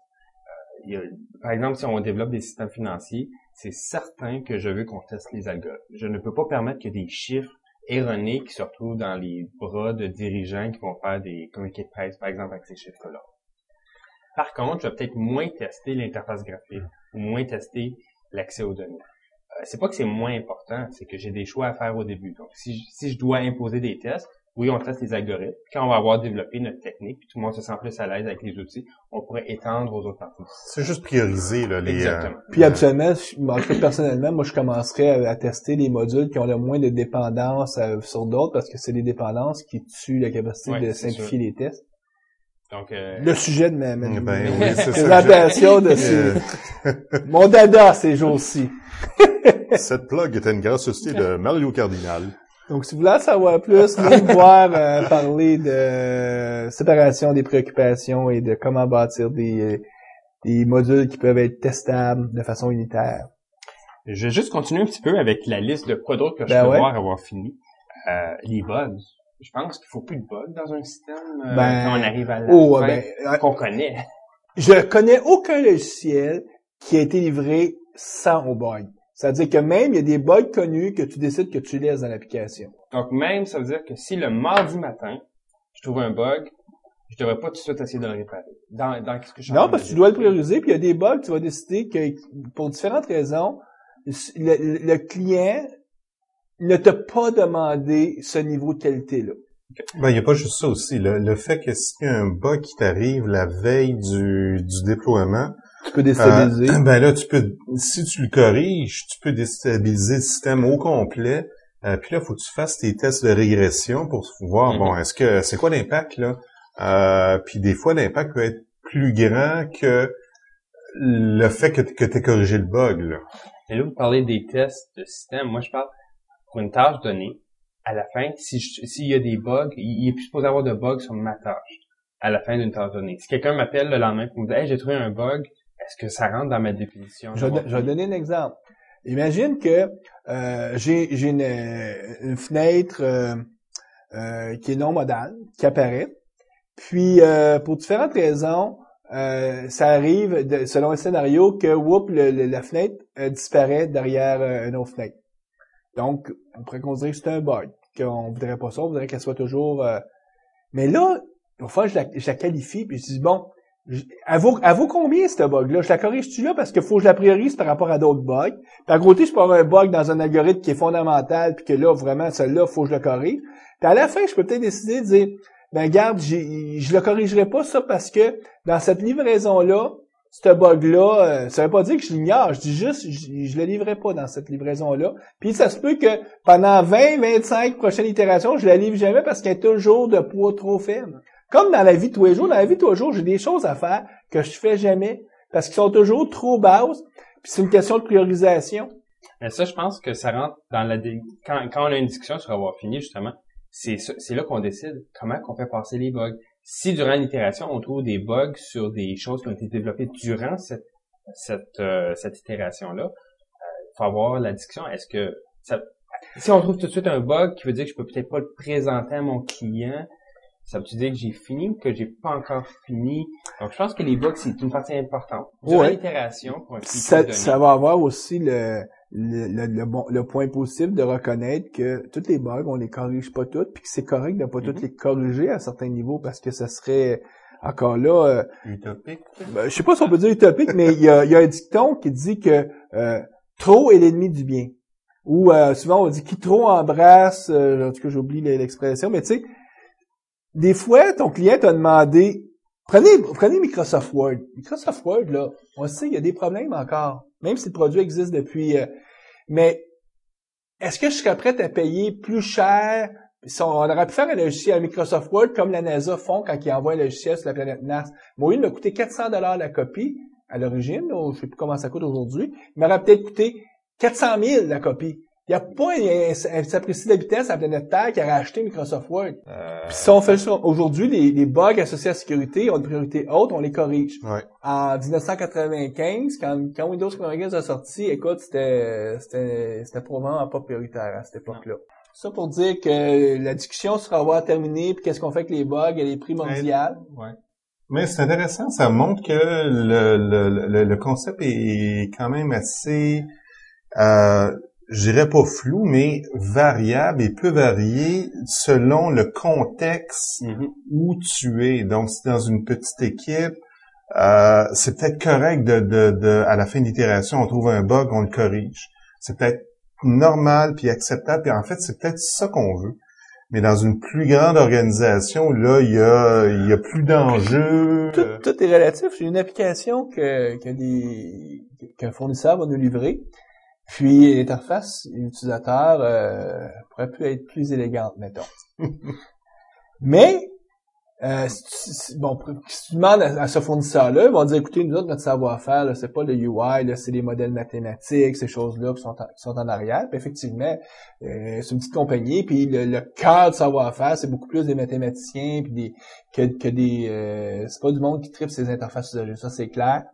Par exemple, si on développe des systèmes financiers, c'est certain que je veux qu'on teste les algorithmes. Je ne peux pas permettre que des chiffres erronés qui se retrouvent dans les bras de dirigeants qui vont faire des communiqués de presse, par exemple, avec ces chiffres-là. Par contre, je vais peut-être moins tester l'interface graphique ou moins tester l'accès aux données. C'est pas que c'est moins important, c'est que j'ai des choix à faire au début. Donc, si je dois imposer des tests, oui, on teste les algorithmes. Quand on va avoir développé notre technique, puis tout le monde se sent plus à l'aise avec les outils, on pourrait étendre aux autres parties. C'est juste prioriser là, les. Exactement. Puis habituellement, personnellement, moi je commencerais à tester les modules qui ont le moins de dépendance sur d'autres, parce que c'est les dépendances qui tuent la capacité de simplifier les tests. Donc le sujet de ma présentation de mon dada ces jours-ci. Cette plug était une gracieuseté de Mario Cardinal. Donc, si vous voulez en savoir plus, venez me voir parler de séparation des préoccupations et de comment bâtir des modules qui peuvent être testables de façon unitaire. Je vais juste continuer un petit peu avec la liste de quoi d'autre que je peux voir avoir fini. Les bugs. Je pense qu'il faut plus de bugs dans un système quand on arrive à la fin qu'on connaît. Je connais aucun logiciel qui a été livré sans bug. C'est-à-dire que même, il y a des bugs connus que tu décides que tu laisses dans l'application. Donc même, ça veut dire que si le mardi matin, je trouve un bug, je devrais pas tout de suite essayer de le réparer. Dans ce que je Non, parce que tu dois le prioriser, puis il y a des bugs, tu vas décider que, pour différentes raisons, le client ne t'a pas demandé ce niveau de qualité-là. Il n'y a pas juste ça aussi. Le fait que s'il y a un bug qui t'arrive la veille du déploiement, tu peux déstabiliser. Là, si tu le corriges, tu peux déstabiliser le système au complet. Puis là, il faut que tu fasses tes tests de régression pour voir, c'est quoi l'impact, là? Puis des fois, l'impact peut être plus grand que le fait que tu aies corrigé le bug, là. Et là, vous parlez des tests de système. Moi, je parle pour une tâche donnée. À la fin, s'il y a des bugs, il est plus supposé avoir de bugs sur ma tâche à la fin d'une tâche donnée. Si quelqu'un m'appelle le lendemain pour me dire « Hey, j'ai trouvé un bug », est-ce que ça rentre dans ma définition? Je vais donner un exemple. Imagine que j'ai une fenêtre qui est non modale, qui apparaît. Puis, pour différentes raisons, ça arrive, selon un scénario, que la fenêtre disparaît derrière une autre fenêtre. Donc, on pourrait considérer que c'est un bug, qu'on voudrait pas ça, on voudrait qu'elle soit toujours... Mais là, une fois, je la qualifie, puis je dis, bon, elle vaut combien, cette bug-là? Je la corrige-tu là parce qu'il faut que je la priorise par rapport à d'autres bugs? Puis à côté, je peux avoir un bug dans un algorithme qui est fondamental, puis que là, vraiment, celle-là, faut que je le corrige. Puis à la fin, je peux peut-être décider de dire, ben regarde, je le corrigerai pas ça parce que dans cette livraison-là, ce bug-là, ça veut pas dire que je l'ignore, je dis juste, je le livrerai pas dans cette livraison-là. Puis ça se peut que pendant 20-25 prochaines itérations, je la livre jamais parce qu'elle est toujours de poids trop faible. Comme dans la vie de tous les jours, j'ai des choses à faire que je fais jamais parce qu'ils sont toujours trop basses. Puis c'est une question de priorisation. Mais ça, je pense que ça rentre dans quand on a une discussion sur avoir fini, justement, c'est là qu'on décide comment qu'on fait passer les bugs. Si durant l'itération, on trouve des bugs sur des choses qui ont été développées durant cette itération-là, faut avoir la discussion. Est-ce que si on trouve tout de suite un bug qui veut dire que je peux peut-être pas le présenter à mon client, ça veut-tu dire que j'ai fini ou que j'ai pas encore fini? Donc, je pense que les bugs, c'est une partie importante. Durant l'itération, pour un ça va avoir aussi le point positif de reconnaître que toutes les bugs, on les corrige pas toutes, puis que c'est correct de pas toutes les corriger à certains niveaux parce que ça serait encore là... utopique? Je sais pas si on peut dire utopique, mais il y a un dicton qui dit que trop est l'ennemi du bien. Ou souvent on dit qui trop embrasse, en tout cas j'oublie l'expression, mais tu sais, des fois, ton client t'a demandé, prenez Microsoft Word. Microsoft Word, là, on sait, il y a des problèmes encore. Même si le produit existe depuis, mais est-ce que je serais prêt à payer plus cher? On aurait pu faire un logiciel à Microsoft Word comme la NASA font quand ils envoient un logiciel sur la planète Mars. Moi, il m'a coûté 400 $ la copie à l'origine. Je sais plus comment ça coûte aujourd'hui. Il m'aurait peut-être coûté 400 000 la copie. Il n'y a pas un sapristi d'habitant sur la planète Terre qui aurait acheté Microsoft Word. Puis si on fait ça, aujourd'hui, les bugs associés à la sécurité ont une priorité haute, on les corrige. Ouais. En 1995, quand Windows 95 a sorti, écoute, c'était probablement pas prioritaire à cette époque-là. Ça pour dire que la discussion sera avoir terminée, puis qu'est-ce qu'on fait avec les bugs, elle est primordiale. Ouais. Mais c'est intéressant, ça montre que le concept est quand même assez... je dirais pas flou, mais variable et peut varier selon le contexte où tu es. Donc, si dans une petite équipe, c'est peut-être correct à la fin de l'itération, on trouve un bug, on le corrige. C'est peut-être normal puis acceptable, puis en fait, c'est peut-être ça qu'on veut. Mais dans une plus grande organisation, là, il y a plus d'enjeux. Tout est relatif. J'ai une application qu'un fournisseur va nous livrer. Puis l'interface utilisateur pourrait plus être plus élégante, mettons. Mais si tu demandes à ce fournisseur-là, ils vont dire écoutez, nous autres, notre savoir-faire, là, c'est pas le UI, là, c'est les modèles mathématiques, ces choses-là qui sont en arrière. Puis effectivement, c'est une petite compagnie, puis le cœur du savoir-faire, c'est beaucoup plus des mathématiciens puis que des c'est pas du monde qui tripe ces interfaces usagées, ça c'est clair.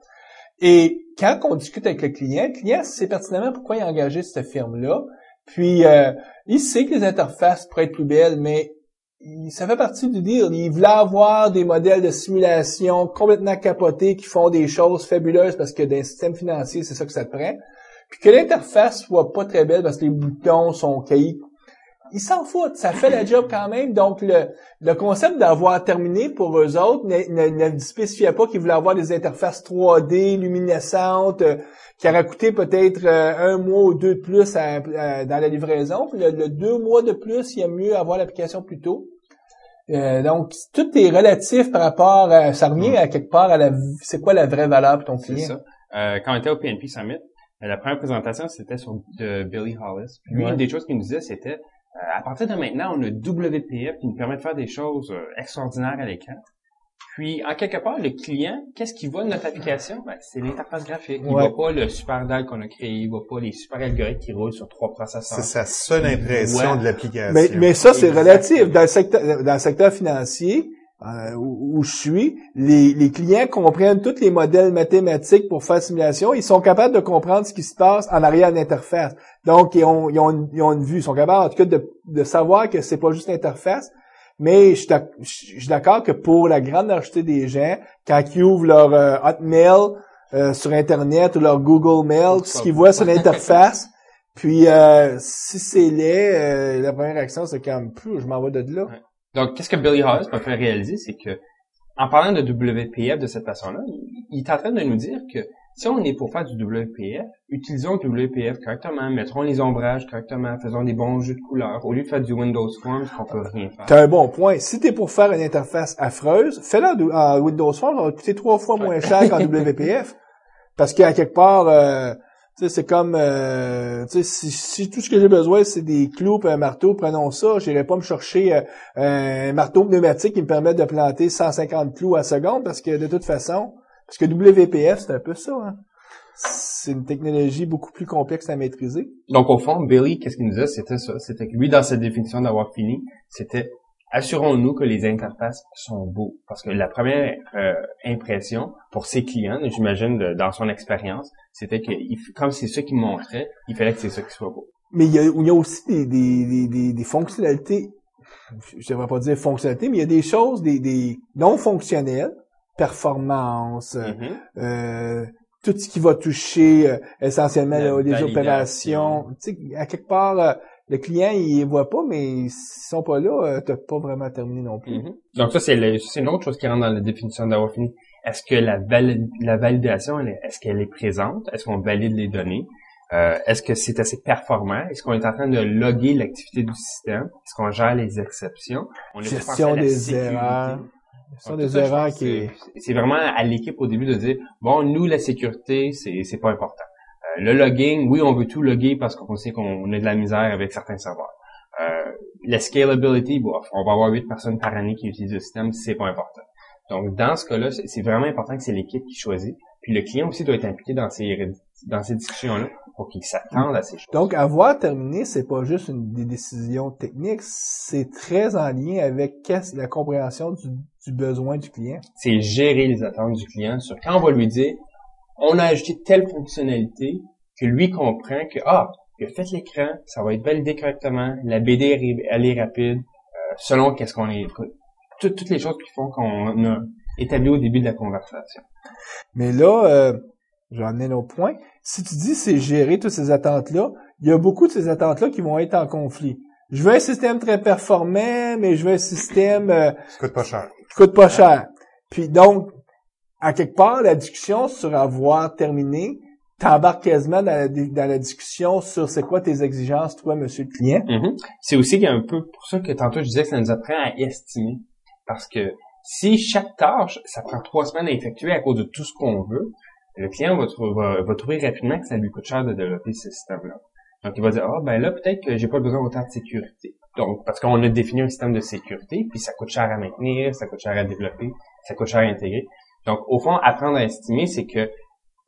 Et quand on discute avec le client sait pertinemment pourquoi il a engagé cette firme-là. Puis, il sait que les interfaces pourraient être plus belles, mais ça fait partie du deal. Il voulait avoir des modèles de simulation complètement capotés qui font des choses fabuleuses parce que dans un système financier, c'est ça que ça te prend. Puis que l'interface soit pas très belle parce que les boutons sont caillis. Ils s'en foutent, ça fait la job quand même. Donc, le concept d'avoir terminé pour eux autres ne spécifiait pas qu'ils voulaient avoir des interfaces 3D luminescentes qui auraient coûté peut-être 1 mois ou 2 de plus dans la livraison. Puis le 2 mois de plus, il y a mieux avoir l'application plus tôt. Donc, tout est relatif par rapport ça revient à quelque part à c'est quoi la vraie valeur pour ton client. C'est ça. Quand on était au PNP Summit, la première présentation, c'était de Billy Hollis. Puis lui, une des choses qu'il nous disait, c'était à partir de maintenant, on a WPF qui nous permet de faire des choses extraordinaires à l'écran. Puis, en quelque part, le client, qu'est-ce qu'il voit de notre application? Ben, c'est l'interface graphique. Il voit pas le super DAL qu'on a créé, il voit pas les super algorithmes qui roulent sur 3 processeurs. C'est sa seule impression de l'application. Mais ça, c'est relatif. Dans le secteur financier, où je suis, les clients comprennent tous les modèles mathématiques pour faire simulation. Ils sont capables de comprendre ce qui se passe en arrière de l'interface. Donc, ils ont une vue. Ils sont capables, en tout cas, de savoir que c'est pas juste l'interface. Mais je suis d'accord que pour la grande majorité des gens, quand ils ouvrent leur Hotmail sur Internet ou leur Google Mail, tout ce qu'ils voient sur l'interface, puis si c'est laid, la première réaction, c'est comme, je m'en vais de là. Ouais. Donc, qu'est-ce que Billy Hawes m'a fait réaliser, c'est que, en parlant de WPF de cette façon-là, il est en train de nous dire que si on est pour faire du WPF, utilisons le WPF correctement, mettrons les ombrages correctement, faisons des bons jeux de couleurs, au lieu de faire du Windows Forms qu'on peut rien faire. T'as un bon point. Si t'es pour faire une interface affreuse, fais-la en Windows Forms, ça va coûter 3 fois moins cher qu'en WPF. Parce qu'à quelque part, tu sais, c'est comme, tu sais, si tout ce que j'ai besoin, c'est des clous et un marteau, prenons ça. J'irai pas me chercher un marteau pneumatique qui me permet de planter 150 clous à seconde, parce que de toute façon, parce que WPF, c'est un peu ça, hein. C'est une technologie beaucoup plus complexe à maîtriser. Donc, au fond, Billy, qu'est-ce qu'il nous disait? C'était ça. C'était que lui, dans sa définition d'avoir fini, c'était assurons-nous que les interfaces sont beaux. Parce que la première impression pour ses clients, j'imagine, dans son expérience, c'était que, comme c'est ça qu'il montrait, il fallait que c'est ça qui soit beau. Mais il y a aussi des fonctionnalités, je devrais pas dire fonctionnalités, mais il y a des choses, des non fonctionnelles, performance, tout ce qui va toucher essentiellement les opérations. Tu sais, à quelque part, le client, il voit pas, mais s'ils sont pas là, t'as pas vraiment terminé non plus. Donc ça, c'est une autre chose qui rentre dans la définition d'avoir fini. Est-ce que la validation, est-ce qu'elle est présente? Est-ce qu'on valide les données? Est-ce que c'est assez performant? Est-ce qu'on est en train de loguer l'activité du système? Est-ce qu'on gère les exceptions? Gestion des erreurs. C'est vraiment à l'équipe au début de dire, bon, nous, la sécurité, c'est pas important. Le logging, oui, on veut tout loguer parce qu'on sait qu'on a de la misère avec certains serveurs. La scalability, bon, on va avoir 8 personnes par année qui utilisent le système, c'est pas important. Donc, dans ce cas-là, c'est vraiment important que c'est l'équipe qui choisit. Puis le client aussi doit être impliqué dans ces discussions-là pour qu'il s'attende à ces choses. Donc, avoir terminé, c'est pas juste des décisions techniques, c'est très en lien avec la compréhension du besoin du client. C'est gérer les attentes du client sur quand on va lui dire, on a ajouté telle fonctionnalité que lui comprend que, il a fait l'écran, ça va être validé correctement, la BD elle est rapide, selon qu'est-ce qu'on est, toutes les choses qui font qu'on a établi au début de la conversation. Mais là, j'en ai un autre point. Si tu dis c'est gérer toutes ces attentes-là, il y a beaucoup de ces attentes-là qui vont être en conflit. Je veux un système très performant, mais je veux un système qui coûte pas cher. Puis donc, à quelque part, la discussion sur avoir terminé t'embarques quasiment dans la discussion sur c'est quoi tes exigences, toi, monsieur le client. C'est aussi un peu pour ça que tantôt je disais que ça nous apprend à estimer. Parce que si chaque tâche, ça prend 3 semaines à effectuer à cause de tout ce qu'on veut, le client va trouver rapidement que ça lui coûte cher de développer ce système-là. Donc, il va dire, là, peut-être que j'ai pas besoin d'autant de sécurité. Donc, parce qu'on a défini un système de sécurité, puis ça coûte cher à maintenir, ça coûte cher à développer, ça coûte cher à intégrer. Donc, au fond, apprendre à estimer, c'est que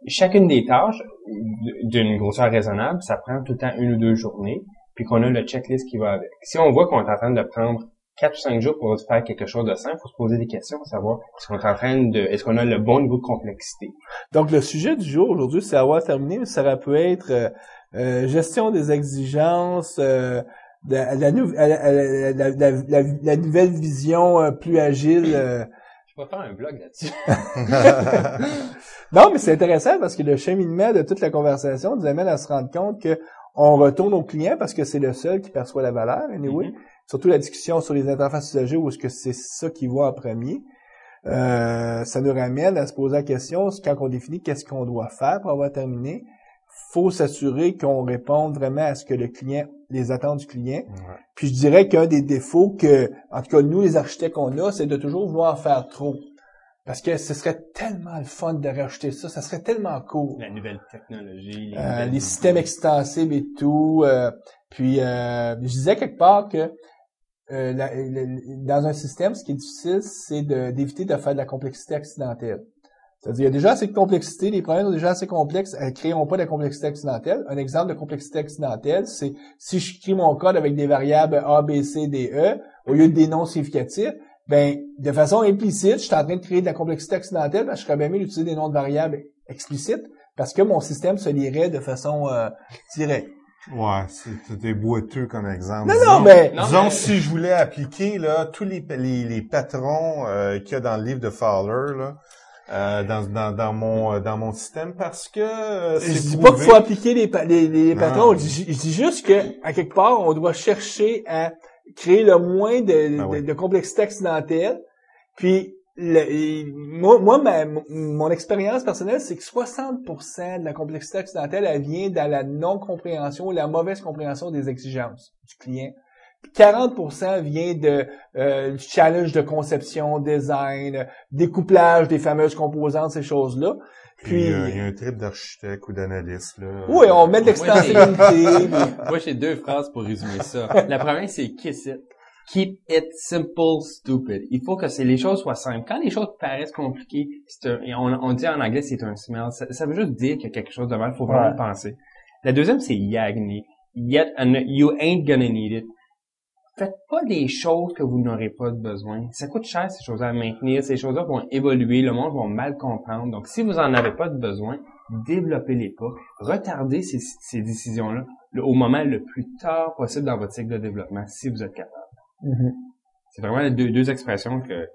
chacune des tâches, d'une grosseur raisonnable, ça prend tout le temps 1 ou 2 journées, puis qu'on a le checklist qui va avec. Si on voit qu'on est en train de prendre 4 ou 5 jours pour faire quelque chose de simple, il faut se poser des questions pour savoir est-ce qu'on a le bon niveau de complexité. Donc, le sujet du jour aujourd'hui, c'est avoir terminé, mais ça peut être gestion des exigences, la nouvelle vision plus agile. Je vais faire un blog là-dessus. Non, mais c'est intéressant parce que le cheminement de toute la conversation nous amène à se rendre compte que on retourne au client parce que c'est le seul qui perçoit la valeur, anyway. Surtout la discussion sur les interfaces usagers où est-ce que c'est ça qu'il voit en premier. Ça nous ramène à se poser la question, quand on définit qu'est-ce qu'on doit faire pour avoir terminé, faut s'assurer qu'on réponde vraiment à ce que le client, les attentes du client. Ouais. Puis je dirais qu'un des défauts que, en tout cas nous les architectes qu'on a, c'est de toujours vouloir faire trop. Parce que ce serait tellement le fun de rajouter ça, ça serait tellement cool. La nouvelle technologie. Les systèmes extensibles et tout. Puis je disais quelque part que dans un système, ce qui est difficile, c'est d'éviter de faire de la complexité accidentelle. C'est-à-dire, il y a déjà assez de complexité, les problèmes sont déjà assez complexes, elles ne créeront pas de complexité accidentelle. Un exemple de complexité accidentelle, c'est si je crée mon code avec des variables A, B, C, D, E, au lieu de des noms significatifs, ben, de façon implicite, je suis en train de créer de la complexité accidentelle, parce que je serais bien mieux d'utiliser des noms de variables explicites, parce que mon système se lirait de façon directe. Ouais, c'est boiteux comme exemple. Disons, si je voulais appliquer là tous les patrons qu'il y a dans le livre de Fowler là, dans mon système, parce que je dis pas qu'il faut appliquer les patrons. Je dis juste que à quelque part on doit chercher à créer le moins de complexité accidentelle. Puis mon expérience personnelle, c'est que 60% de la complexité accidentelle, elle vient dans la non-compréhension ou la mauvaise compréhension des exigences du client. Puis 40% vient de challenge de conception, design, découplage des fameuses composantes, ces choses-là. Puis il y a un trip d'architecte ou d'analyste là. Oui, on met de l'extensibilité. Moi, j'ai 2 phrases pour résumer ça. La première, c'est kiss it. Keep it simple, stupid. Il faut que les choses soient simples. Quand les choses paraissent compliquées, on dit en anglais c'est un smell. Ça veut juste dire qu'il y a quelque chose de mal. Il faut vraiment penser. La deuxième, c'est yagni. You ain't gonna need it. Faites pas des choses que vous n'aurez pas de besoin. Ça coûte cher, ces choses-là à maintenir. Ces choses-là vont évoluer. Le monde va mal comprendre. Donc, si vous en avez pas de besoin, développez-les pas. Retardez ces décisions-là au moment le plus tard possible dans votre cycle de développement, si vous êtes capable. Mm-hmm. C'est vraiment les deux expressions que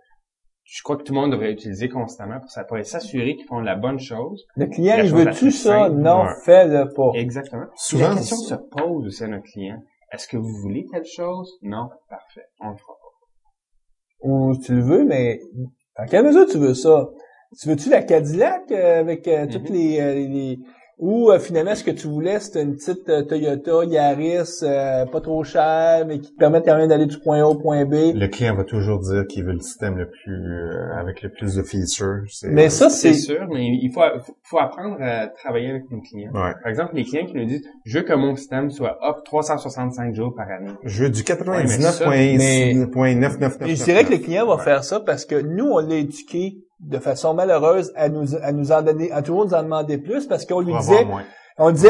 je crois que tout le monde devrait utiliser constamment pour s'assurer qu'ils font la bonne chose. Le client, il veut-tu ça? Non, fais-le pas. Exactement. Souvent, la question se pose aussi à notre client. Est-ce que vous voulez telle chose? Non. Parfait. On le fera pas. Ou tu le veux, mais dans quelle mesure tu veux ça? Tu veux-tu la Cadillac avec toutes les ou finalement ce que tu voulais c'était une petite Toyota Yaris pas trop chère mais qui te permet quand même d'aller du point A au point B. Le client va toujours dire qu'il veut le système le plus avec le plus de features. Mais ça c'est sûr, mais il faut apprendre à travailler avec nos clients. Ouais. Par exemple, les clients qui nous disent je veux que mon système soit up 365 jours par année. Je veux du 99.999. Et je dirais que le client va faire ça parce que nous on l'a éduqué de façon malheureuse à nous en donner, à toujours nous en demander plus parce qu'on lui disait,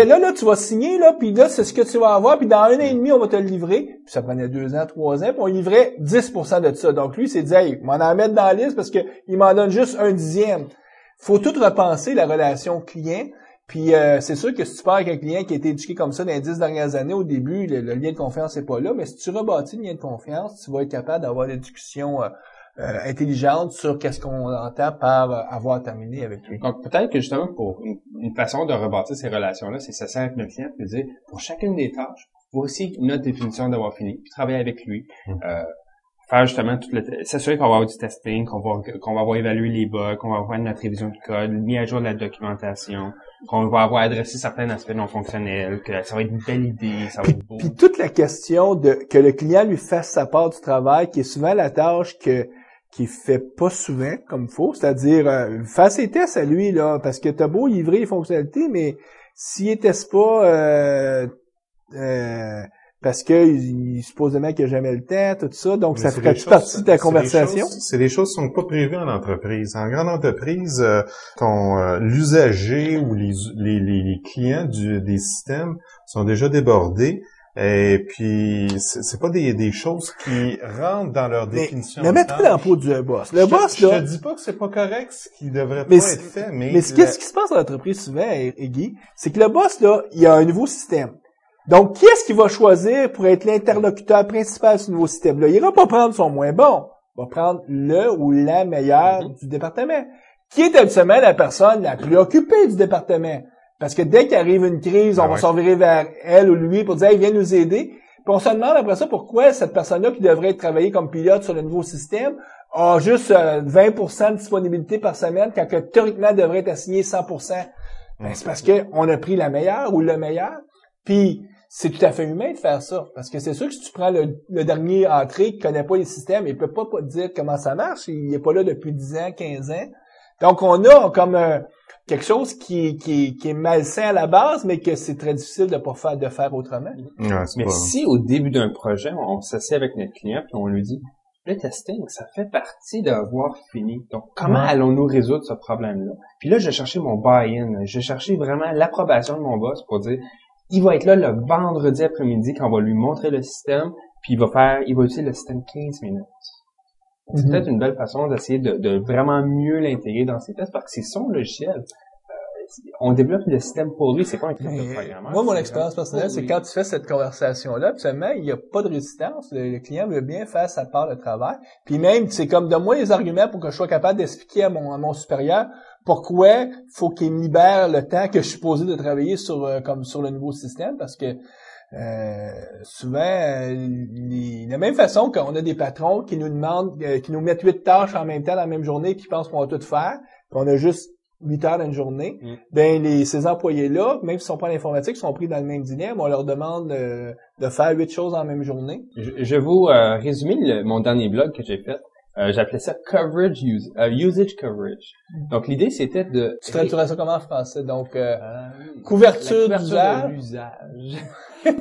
là, tu vas signer, là, puis là, c'est ce que tu vas avoir, puis dans 1 an et demi, on va te le livrer. Puis ça prenait 2 ans, 3 ans, puis on livrait 10% de ça. Donc lui, il s'est dit, hey, m'en en mettre dans la liste parce que il m'en donne juste 1/10. Faut tout repenser la relation client. Puis c'est sûr que si tu pars avec un client qui a été éduqué comme ça dans les 10 dernières années, au début, le lien de confiance n'est pas là, mais si tu rebâtis le lien de confiance, tu vas être capable d'avoir des discussions intelligente sur qu'est-ce qu'on entend par avoir terminé avec lui. Donc, peut-être que justement, pour une façon de rebâtir ces relations-là, c'est s'asseoir avec notre client et dire, pour chacune des tâches, voici notre définition d'avoir fini, puis travailler avec lui, faire justement s'assurer qu'on va avoir du testing, qu'on va avoir évalué les bugs, qu'on va avoir notre révision de code, mis à jour de la documentation, qu'on va avoir adressé certains aspects non fonctionnels, que ça va être une belle idée, ça va être beau. Puis toute la question de que le client lui fasse sa part du travail, qui est souvent la tâche qui fait pas souvent comme il faut, c'est-à-dire faire ses tests à lui là, parce que t'as beau livrer les fonctionnalités, mais s'il ne teste pas parce que il supposément qu'il n'a jamais le temps, tout ça, donc mais ça ferait partie de ta conversation. C'est des choses qui sont pas prévues en entreprise. En grande entreprise, l'usager ou les clients des systèmes sont déjà débordés. Et puis, c'est pas des choses qui rentrent dans leur définition. Mais mets-toi dans la peau du boss. Le boss, là. Je te dis pas que c'est pas correct, ce qui devrait pas être fait, mais qu'est-ce qui se passe dans l'entreprise souvent, Guy? C'est que le boss, là, il a un nouveau système. Donc, qui est-ce qu'il va choisir pour être l'interlocuteur principal de ce nouveau système-là? Il ira pas prendre son moins bon. Il va prendre le ou la meilleure du département. Qui est habituellement la personne la plus occupée du département? Parce que dès qu'arrive une crise, on va s'en virer vers elle ou lui pour dire « Hey, viens nous aider ». Puis on se demande après ça pourquoi cette personne-là qui devrait travailler comme pilote sur le nouveau système a juste 20% de disponibilité par semaine quand que théoriquement devrait être assigné 100%. Ben, c'est parce que on a pris la meilleure ou le meilleur. Puis c'est tout à fait humain de faire ça. Parce que c'est sûr que si tu prends le dernier entrée qui connaît pas les systèmes, il peut pas te dire comment ça marche. Il est pas là depuis 10 ans, 15 ans. Donc, on a comme quelque chose qui est malsain à la base, mais que c'est très difficile de faire autrement. Ouais, mais si au début d'un projet, on s'assied avec notre client puis on lui dit le testing, ça fait partie d'avoir fini. Donc, comment allons-nous résoudre ce problème-là? Puis là, je cherchais mon buy-in. Je cherchais vraiment l'approbation de mon boss pour dire, il va être là le vendredi après-midi quand on va lui montrer le système, puis il va utiliser le système 15 minutes. C'est peut-être une belle façon d'essayer de vraiment mieux l'intégrer dans ses tests parce que c'est son logiciel. On développe le système pour lui, c'est pas un truc de programmeur. Moi, mon expérience personnelle, c'est quand tu fais cette conversation-là, absolument, il n'y a pas de résistance. Le client veut bien faire sa part de travail. Puis même, c'est comme, donne-moi les arguments pour que je sois capable d'expliquer à mon supérieur pourquoi faut qu'il me libère le temps que je suis posé de travailler sur le nouveau système, parce que souvent, de la même façon qu'on a des patrons qui nous demandent, qui nous mettent 8 tâches en même temps dans la même journée, puis qui pensent qu'on va tout faire, puis on a juste 8 heures dans une journée, ces employés-là, même s'ils sont pas en informatique, sont pris dans le même dilemme. On leur demande de faire 8 choses en même journée. Je vais vous résumer mon dernier blog que j'ai fait. J'appelais ça usage coverage. Donc l'idée c'était de... Tu traduirais ça comment en français? Donc couverture d'usage.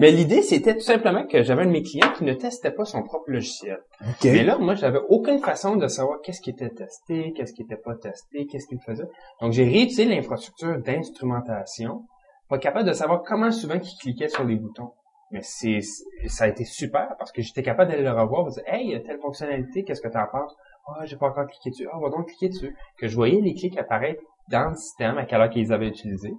Mais l'idée c'était tout simplement que j'avais un de mes clients qui ne testait pas son propre logiciel. Okay. Mais là, moi, j'avais aucune façon de savoir qu'est-ce qui était testé, qu'est-ce qui était pas testé, qu'est-ce qu'il faisait. Donc j'ai réutilisé l'infrastructure d'instrumentation pour être capable de savoir comment souvent il cliquait sur les boutons. Mais ça a été super parce que j'étais capable d'aller le revoir et de dire, hey, il y a telle fonctionnalité, qu'est-ce que t'en penses? Ah, j'ai pas encore cliqué dessus. Ah, on va donc cliquer dessus. Que je voyais les clics apparaître dans le système à quelle heure qu'ils avaient utilisé.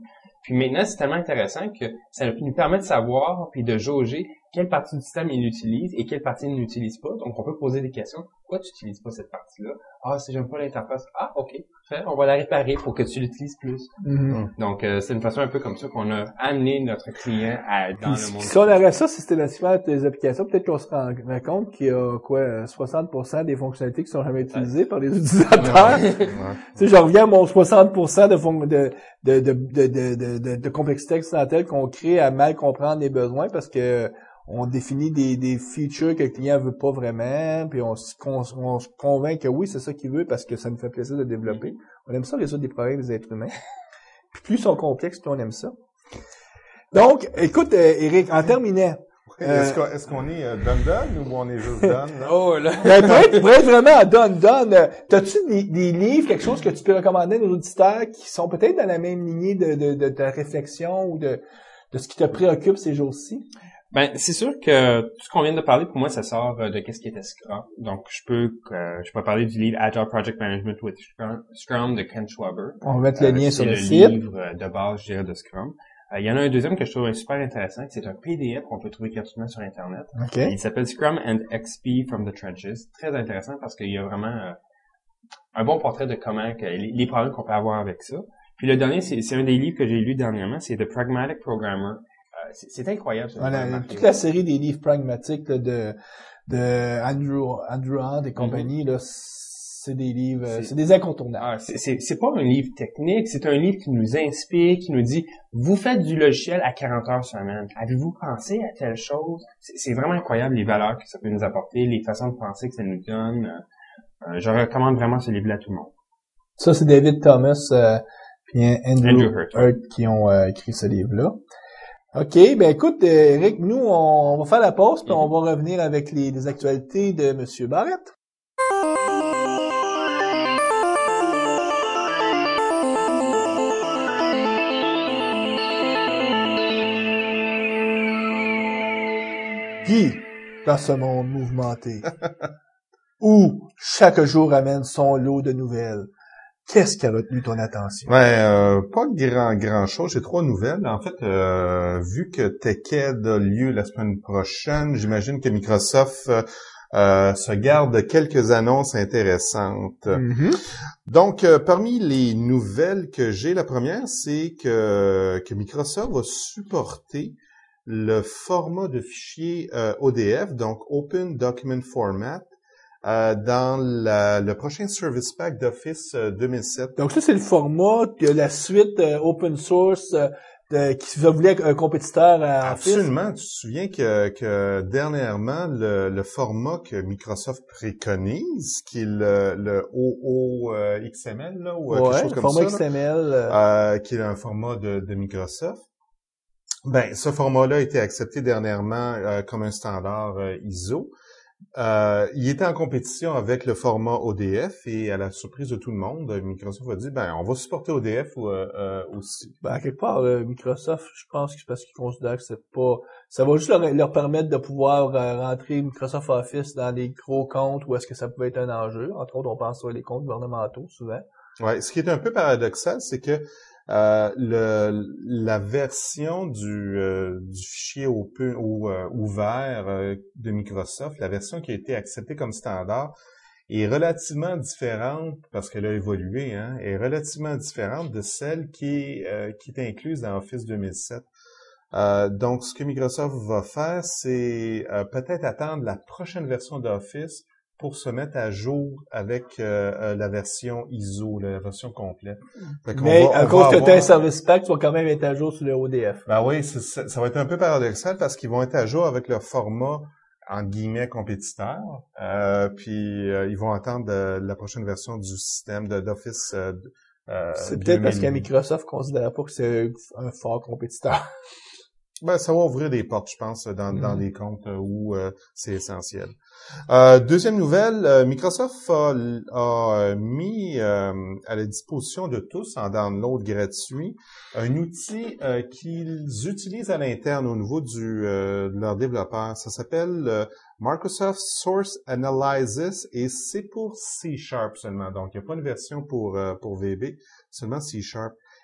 Puis maintenant, c'est tellement intéressant que ça nous permet de savoir puis de jauger quelle partie du système il utilise et quelle partie il n'utilise pas. Donc, on peut poser des questions. Pourquoi tu n'utilises pas cette partie-là? Ah, si j'aime pas l'interface. Ah, OK. Parfait. On va la réparer pour que tu l'utilises plus. Donc, c'est une façon un peu comme ça qu'on a amené notre client dans le monde. Si on aurait ça systématiquement avec les applications, peut-être qu'on se rendrait compte qu'il y a 60% des fonctionnalités qui sont jamais utilisées par les utilisateurs. Tu sais, je reviens à mon 60% de complexité accidentelle qu'on crée à mal comprendre les besoins parce que on définit des features que le client veut pas vraiment, puis on se convainc que oui, c'est ça qu'il veut parce que ça nous fait plaisir de développer. On aime ça résoudre des problèmes des êtres humains. Puis plus ils sont complexes, plus on aime ça. Donc, écoute, Eric, en terminant. Est-ce qu'on est done ou on est juste done? Oh là! Pour être vraiment done. T'as-tu des livres, quelque chose que tu peux recommander à nos auditeurs qui sont peut-être dans la même lignée de ta réflexion ou de ce qui te préoccupe ces jours-ci? Ben, c'est sûr que tout ce qu'on vient de parler, pour moi, ça sort de qu'est-ce qui était Scrum. Donc, je peux parler du livre Agile Project Management with Scrum de Ken Schwaber. On va mettre le lien sur le site. C'est le livre de base, je dirais, de Scrum. Il y en a un deuxième que je trouve super intéressant, c'est un PDF qu'on peut trouver gratuitement sur Internet. Okay. Il s'appelle Scrum and XP from the Trenches. Très intéressant parce qu'il y a vraiment un bon portrait de comment les problèmes qu'on peut avoir avec ça. Puis le dernier, c'est un des livres que j'ai lu dernièrement, c'est The Pragmatic Programmer. C'est incroyable. Voilà, toute la série des livres pragmatiques là, de Andrew Hunt et compagnie, là, c'est des livres, c'est des incontournables. C'est pas un livre technique, c'est un livre qui nous inspire, qui nous dit, vous faites du logiciel à 40 heures semaine. Avez-vous pensé à telle chose? C'est vraiment incroyable les valeurs que ça peut nous apporter, les façons de penser que ça nous donne. Je recommande vraiment ce livre-là à tout le monde. Ça, c'est David Thomas puis Andrew Hurt qui ont écrit ce livre-là. OK, ben écoute, Eric, nous, on va faire la pause, puis on va revenir avec les actualités de M. Barrett. Guy, dans ce monde mouvementé, où chaque jour amène son lot de nouvelles, qu'est-ce qui a retenu ton attention? Pas grand chose. J'ai 3 nouvelles. En fait, vu que TechEd a lieu la semaine prochaine, j'imagine que Microsoft se garde quelques annonces intéressantes. Donc, parmi les nouvelles que j'ai, la première, c'est que Microsoft va supporter le format de fichier ODF, donc Open Document Format, dans le prochain Service Pack d'Office 2007. Donc ça, c'est le format que la suite open source qui voulait un compétiteur à Office. Absolument. Tu te souviens que dernièrement, le format que Microsoft préconise, qui est le OOXML, là, ou quelque chose comme ça. Le format XML. Qui est un format de Microsoft. Ben, ce format-là a été accepté dernièrement comme un standard ISO. Il était en compétition avec le format ODF et à la surprise de tout le monde, Microsoft a dit, ben, on va supporter ODF aussi. Ben, à quelque part, Microsoft, je pense que c'est parce qu'ils considèrent que c'est pas, ça va juste leur permettre de pouvoir rentrer Microsoft Office dans les gros comptes où est-ce que ça pouvait être un enjeu. Entre autres, on pense sur les comptes gouvernementaux, souvent. Ouais. Ce qui est un peu paradoxal, c'est que la version du fichier ouvert de Microsoft, la version qui a été acceptée comme standard, est relativement différente, parce qu'elle a évolué, est relativement différente de celle qui est incluse dans Office 2007. Donc, ce que Microsoft va faire, c'est peut-être attendre la prochaine version d'Office pour se mettre à jour avec la version ISO, la version complète. Mais à cause que tu as un service pack, tu vas quand même être à jour sur le ODF. Ben oui, ça va être un peu paradoxal parce qu'ils vont être à jour avec leur format entre guillemets compétiteur, puis ils vont attendre la prochaine version du système d'Office. C'est peut-être parce que Microsoft considère pas que c'est un fort compétiteur. Ben, ça va ouvrir des portes, je pense, dans des comptes où c'est essentiel. Deuxième nouvelle, Microsoft a mis à la disposition de tous en download gratuit un outil qu'ils utilisent à l'interne au niveau de leurs développeurs. Ça s'appelle Microsoft Source Analysis et c'est pour C# seulement. Donc, il n'y a pas une version pour VB, seulement C#.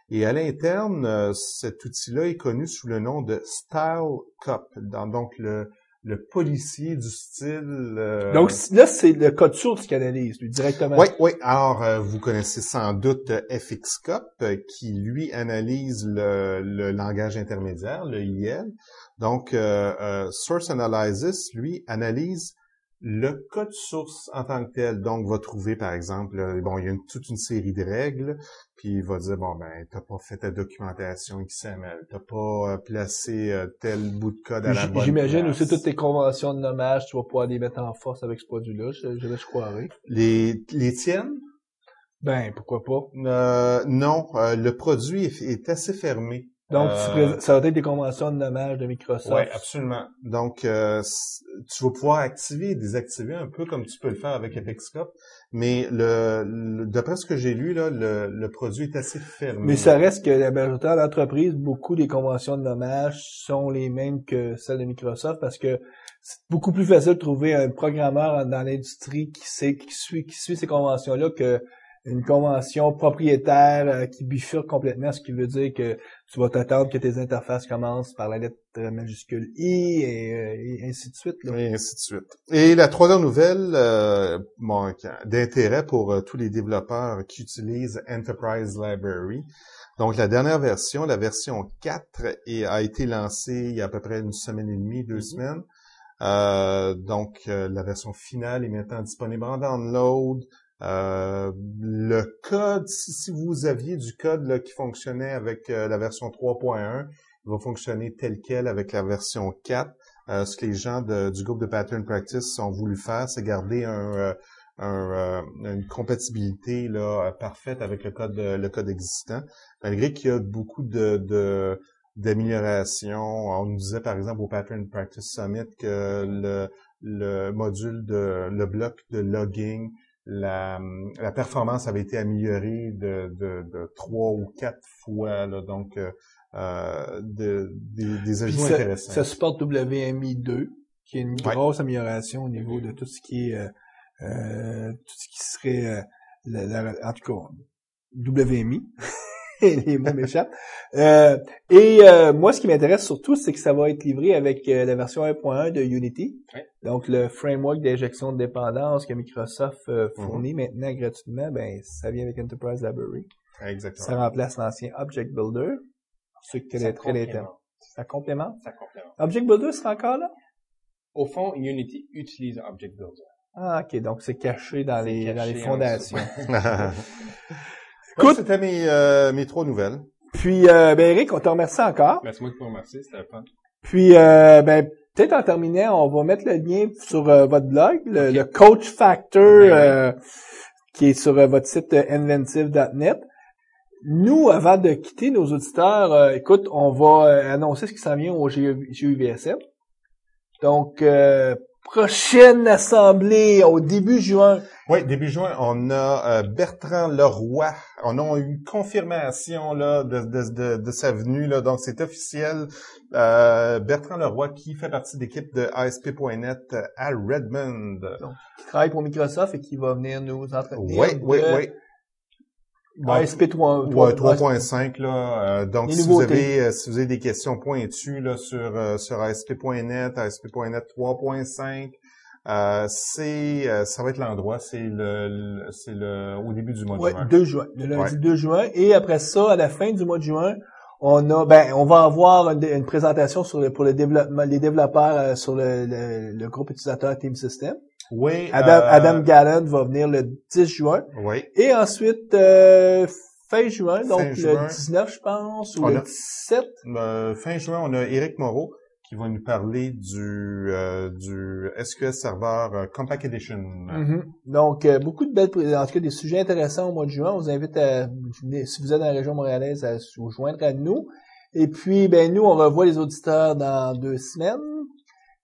Et à l'interne, cet outil-là est connu sous le nom de Style Cup, donc le policier du style. Donc là, c'est le code source qui analyse, lui, directement. Oui. Alors, vous connaissez sans doute FXCup, qui lui analyse le langage intermédiaire, le IL. Donc, Source Analysis, lui, analyse le code source en tant que tel. Donc, va trouver, par exemple, il y a toute une série de règles, puis il va dire, t'as pas fait ta documentation XML, t'as pas placé tel bout de code à la bonne place. J'imagine aussi toutes tes conventions de nommage, tu vas pouvoir les mettre en force avec ce produit-là, je croirais. Les tiennes? Ben, pourquoi pas? Non, le produit est assez fermé. Donc, ça va être des conventions de nommage de Microsoft. Oui, absolument. Donc, tu vas pouvoir activer et désactiver un peu comme tu peux le faire avec FXCup, mais d'après ce que j'ai lu, là, le produit est assez fermé. Mais ça reste que la majorité d'entreprises, beaucoup des conventions de nommage sont les mêmes que celles de Microsoft parce que c'est beaucoup plus facile de trouver un programmeur dans l'industrie qui suit ces conventions-là que une convention propriétaire qui bifurque complètement, ce qui veut dire que tu vas t'attendre que tes interfaces commencent par la lettre majuscule I et ainsi de suite. Là. Et ainsi de suite. Et la troisième nouvelle d'intérêt pour tous les développeurs qui utilisent Enterprise Library. Donc, la dernière version, la version 4, a été lancée il y a à peu près une semaine et demie, 2 semaines. Donc, la version finale est maintenant disponible en download. Le code, si vous aviez du code là, qui fonctionnait avec la version 3.1, il va fonctionner tel quel avec la version 4. Ce que les gens du groupe de Pattern Practice ont voulu faire, c'est garder une compatibilité là parfaite avec le code existant, malgré qu'il y a beaucoup d'améliorations. On nous disait par exemple au Pattern Practice Summit que le module le bloc de logging, la performance avait été améliorée de 3 ou 4 fois, là, donc des ajouts intéressants. Ça supporte WMI 2, qui est une grosse amélioration au niveau de tout ce qui est tout ce qui serait en tout cas WMI. Les mots m'échappent. Moi, ce qui m'intéresse surtout, c'est que ça va être livré avec la version 1.1 de Unity. Oui. Donc, le framework d'injection de dépendance que Microsoft fournit maintenant gratuitement, ça vient avec Enterprise Library. Exactement. Ça remplace l'ancien Object Builder. Ceux qui connaîtraient les termes. Ça complémente? Ça complémente. Object Builder sera encore là? Au fond, Unity utilise Object Builder. Ah, ok. Donc, c'est caché dans les fondations. Écoute, c'était mes 3 nouvelles. Puis, Eric, on te remercie encore. Merci moi de vous remercier, c'était fun. Puis, peut-être en terminant, on va mettre le lien sur votre blog, le Coach Factor, qui est sur votre site inventive.net. Nous, avant de quitter nos auditeurs, écoute, on va annoncer ce qui s'en vient au GUVSM. Donc, prochaine assemblée au début juin. Oui, début juin, on a Bertrand Leroy. On a eu confirmation là de sa venue là, donc c'est officiel. Bertrand Leroy qui fait partie de l'équipe de ASP.net à Redmond. Donc, qui travaille pour Microsoft et qui va venir nous entretenir. Oui. ASP 3.5 là. Donc si vous avez des questions pointues là sur ASP.net, ASP.net 3.5, ça va être l'endroit, c'est au début du mois de juin. 2 juin, le lundi 2 juin, et après ça, à la fin du mois de juin, on va avoir une présentation pour les développeurs sur le groupe utilisateur Team System. Oui. Adam Gallant va venir le 10 juin. Oui. Et ensuite, fin juin, donc le 19, je pense, ou le 17. Fin juin, on a Éric Moreau qui va nous parler du SQL Server Compact Edition. Mm-hmm. Donc, beaucoup de belles, en tout cas, des sujets intéressants au mois de juin. On vous invite si vous êtes dans la région montréalaise, à vous joindre à nous. Et puis, nous, on revoit les auditeurs dans 2 semaines.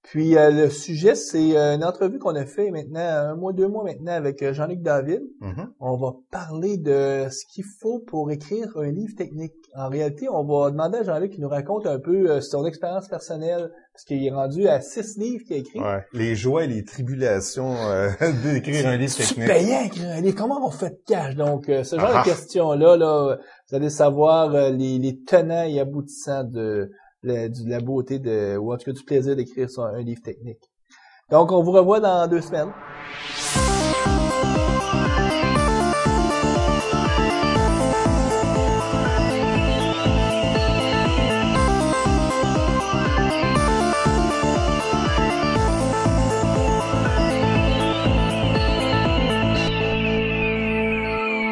Puis le sujet, c'est une entrevue qu'on a fait maintenant, 2 mois maintenant avec Jean-Luc David. Mm-hmm. On va parler de ce qu'il faut pour écrire un livre technique. En réalité, on va demander à Jean-Luc qu'il nous raconte un peu son expérience personnelle, parce qu'il est rendu à 6 livres qu'il a écrit. Ouais, les joies et les tribulations d'écrire un livre technique. C'est payant écrire un livre. Comment on fait de cash? Donc, ce genre de questions-là, vous allez savoir les tenants et aboutissants de la beauté ou en tout cas du plaisir d'écrire un livre technique. Donc, on vous revoit dans 2 semaines.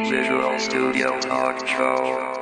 Visual Studio Talk Show.